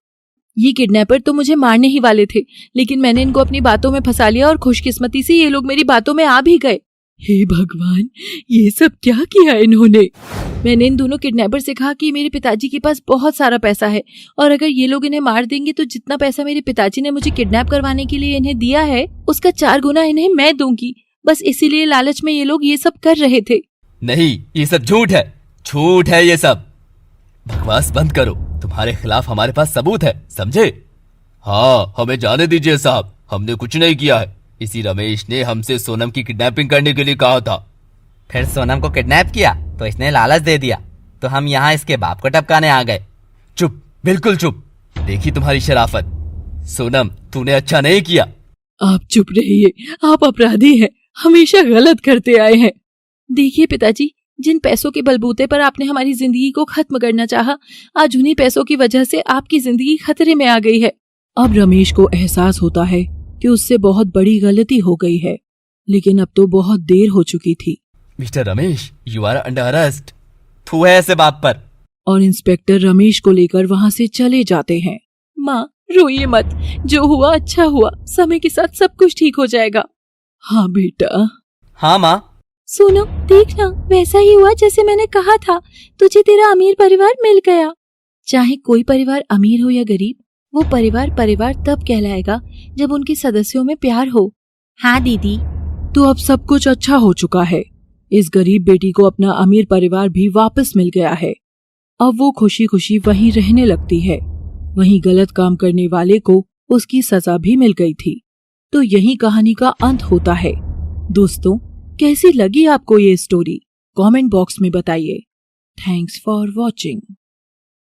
ये किडनैपर तो मुझे मारने ही वाले थे, लेकिन मैंने इनको अपनी बातों में फंसा लिया और खुशकिस्मती से ये लोग मेरी बातों में आ भी गए। हे भगवान, ये सब क्या किया इन्होंने? मैंने इन दोनों किडनैपर से कहा कि मेरे पिताजी के पास बहुत सारा पैसा है और अगर ये लोग इन्हें मार देंगे तो जितना पैसा मेरे पिताजी ने मुझे किडनैप करवाने के लिए इन्हें दिया है उसका 4 गुना इन्हें मैं दूंगी। बस इसीलिए लालच में ये लोग ये सब कर रहे थे। नहीं, ये सब झूठ है, झूठ है ये सब। बकवास बंद करो, तुम्हारे खिलाफ हमारे पास सबूत है, समझे? हाँ, हमें जाने दीजिए साहब, हमने कुछ नहीं किया है। इसी रमेश ने हमसे सोनम की किडनैपिंग करने के लिए कहा था। फिर सोनम को किडनैप किया तो इसने लालच दे दिया, तो हम यहाँ इसके बाप को टपकाने आ गए। चुप, बिल्कुल चुप। देखी तुम्हारी शराफत। सोनम, तूने अच्छा नहीं किया। आप चुप रहिए, आप अपराधी हैं, हमेशा गलत करते आए हैं। देखिए पिताजी, जिन पैसों के बलबूते पर आपने हमारी जिंदगी को खत्म करना चाहा, आज उन्हीं पैसों की वजह से आपकी जिंदगी खतरे में आ गई है। अब रमेश को एहसास होता है कि उससे बहुत बड़ी गलती हो गई है, लेकिन अब तो बहुत देर हो चुकी थी। Mister Ramesh, you are under arrest. थू है ऐसे बाप पर। और इंस्पेक्टर रमेश को लेकर वहाँ से चले जाते हैं। माँ, रोइए मत, जो हुआ अच्छा हुआ, समय के साथ सब कुछ ठीक हो जाएगा। हाँ बेटा। हाँ माँ। सोनम, देखना, वैसा ही हुआ जैसे मैंने कहा था, तुझे तेरा अमीर परिवार मिल गया। चाहे कोई परिवार अमीर हो या गरीब, वो परिवार परिवार तब कहलाएगा जब उनके सदस्यों में प्यार हो। हाँ दीदी। तो अब सब कुछ अच्छा हो चुका है। इस गरीब बेटी को अपना अमीर परिवार भी वापस मिल गया है। अब वो खुशी खुशी वहीं रहने लगती है। वहीं गलत काम करने वाले को उसकी सजा भी मिल गई थी। तो यही कहानी का अंत होता है। दोस्तों, कैसी लगी आपको ये स्टोरी? कमेंट बॉक्स में बताइए। Thanks for watching.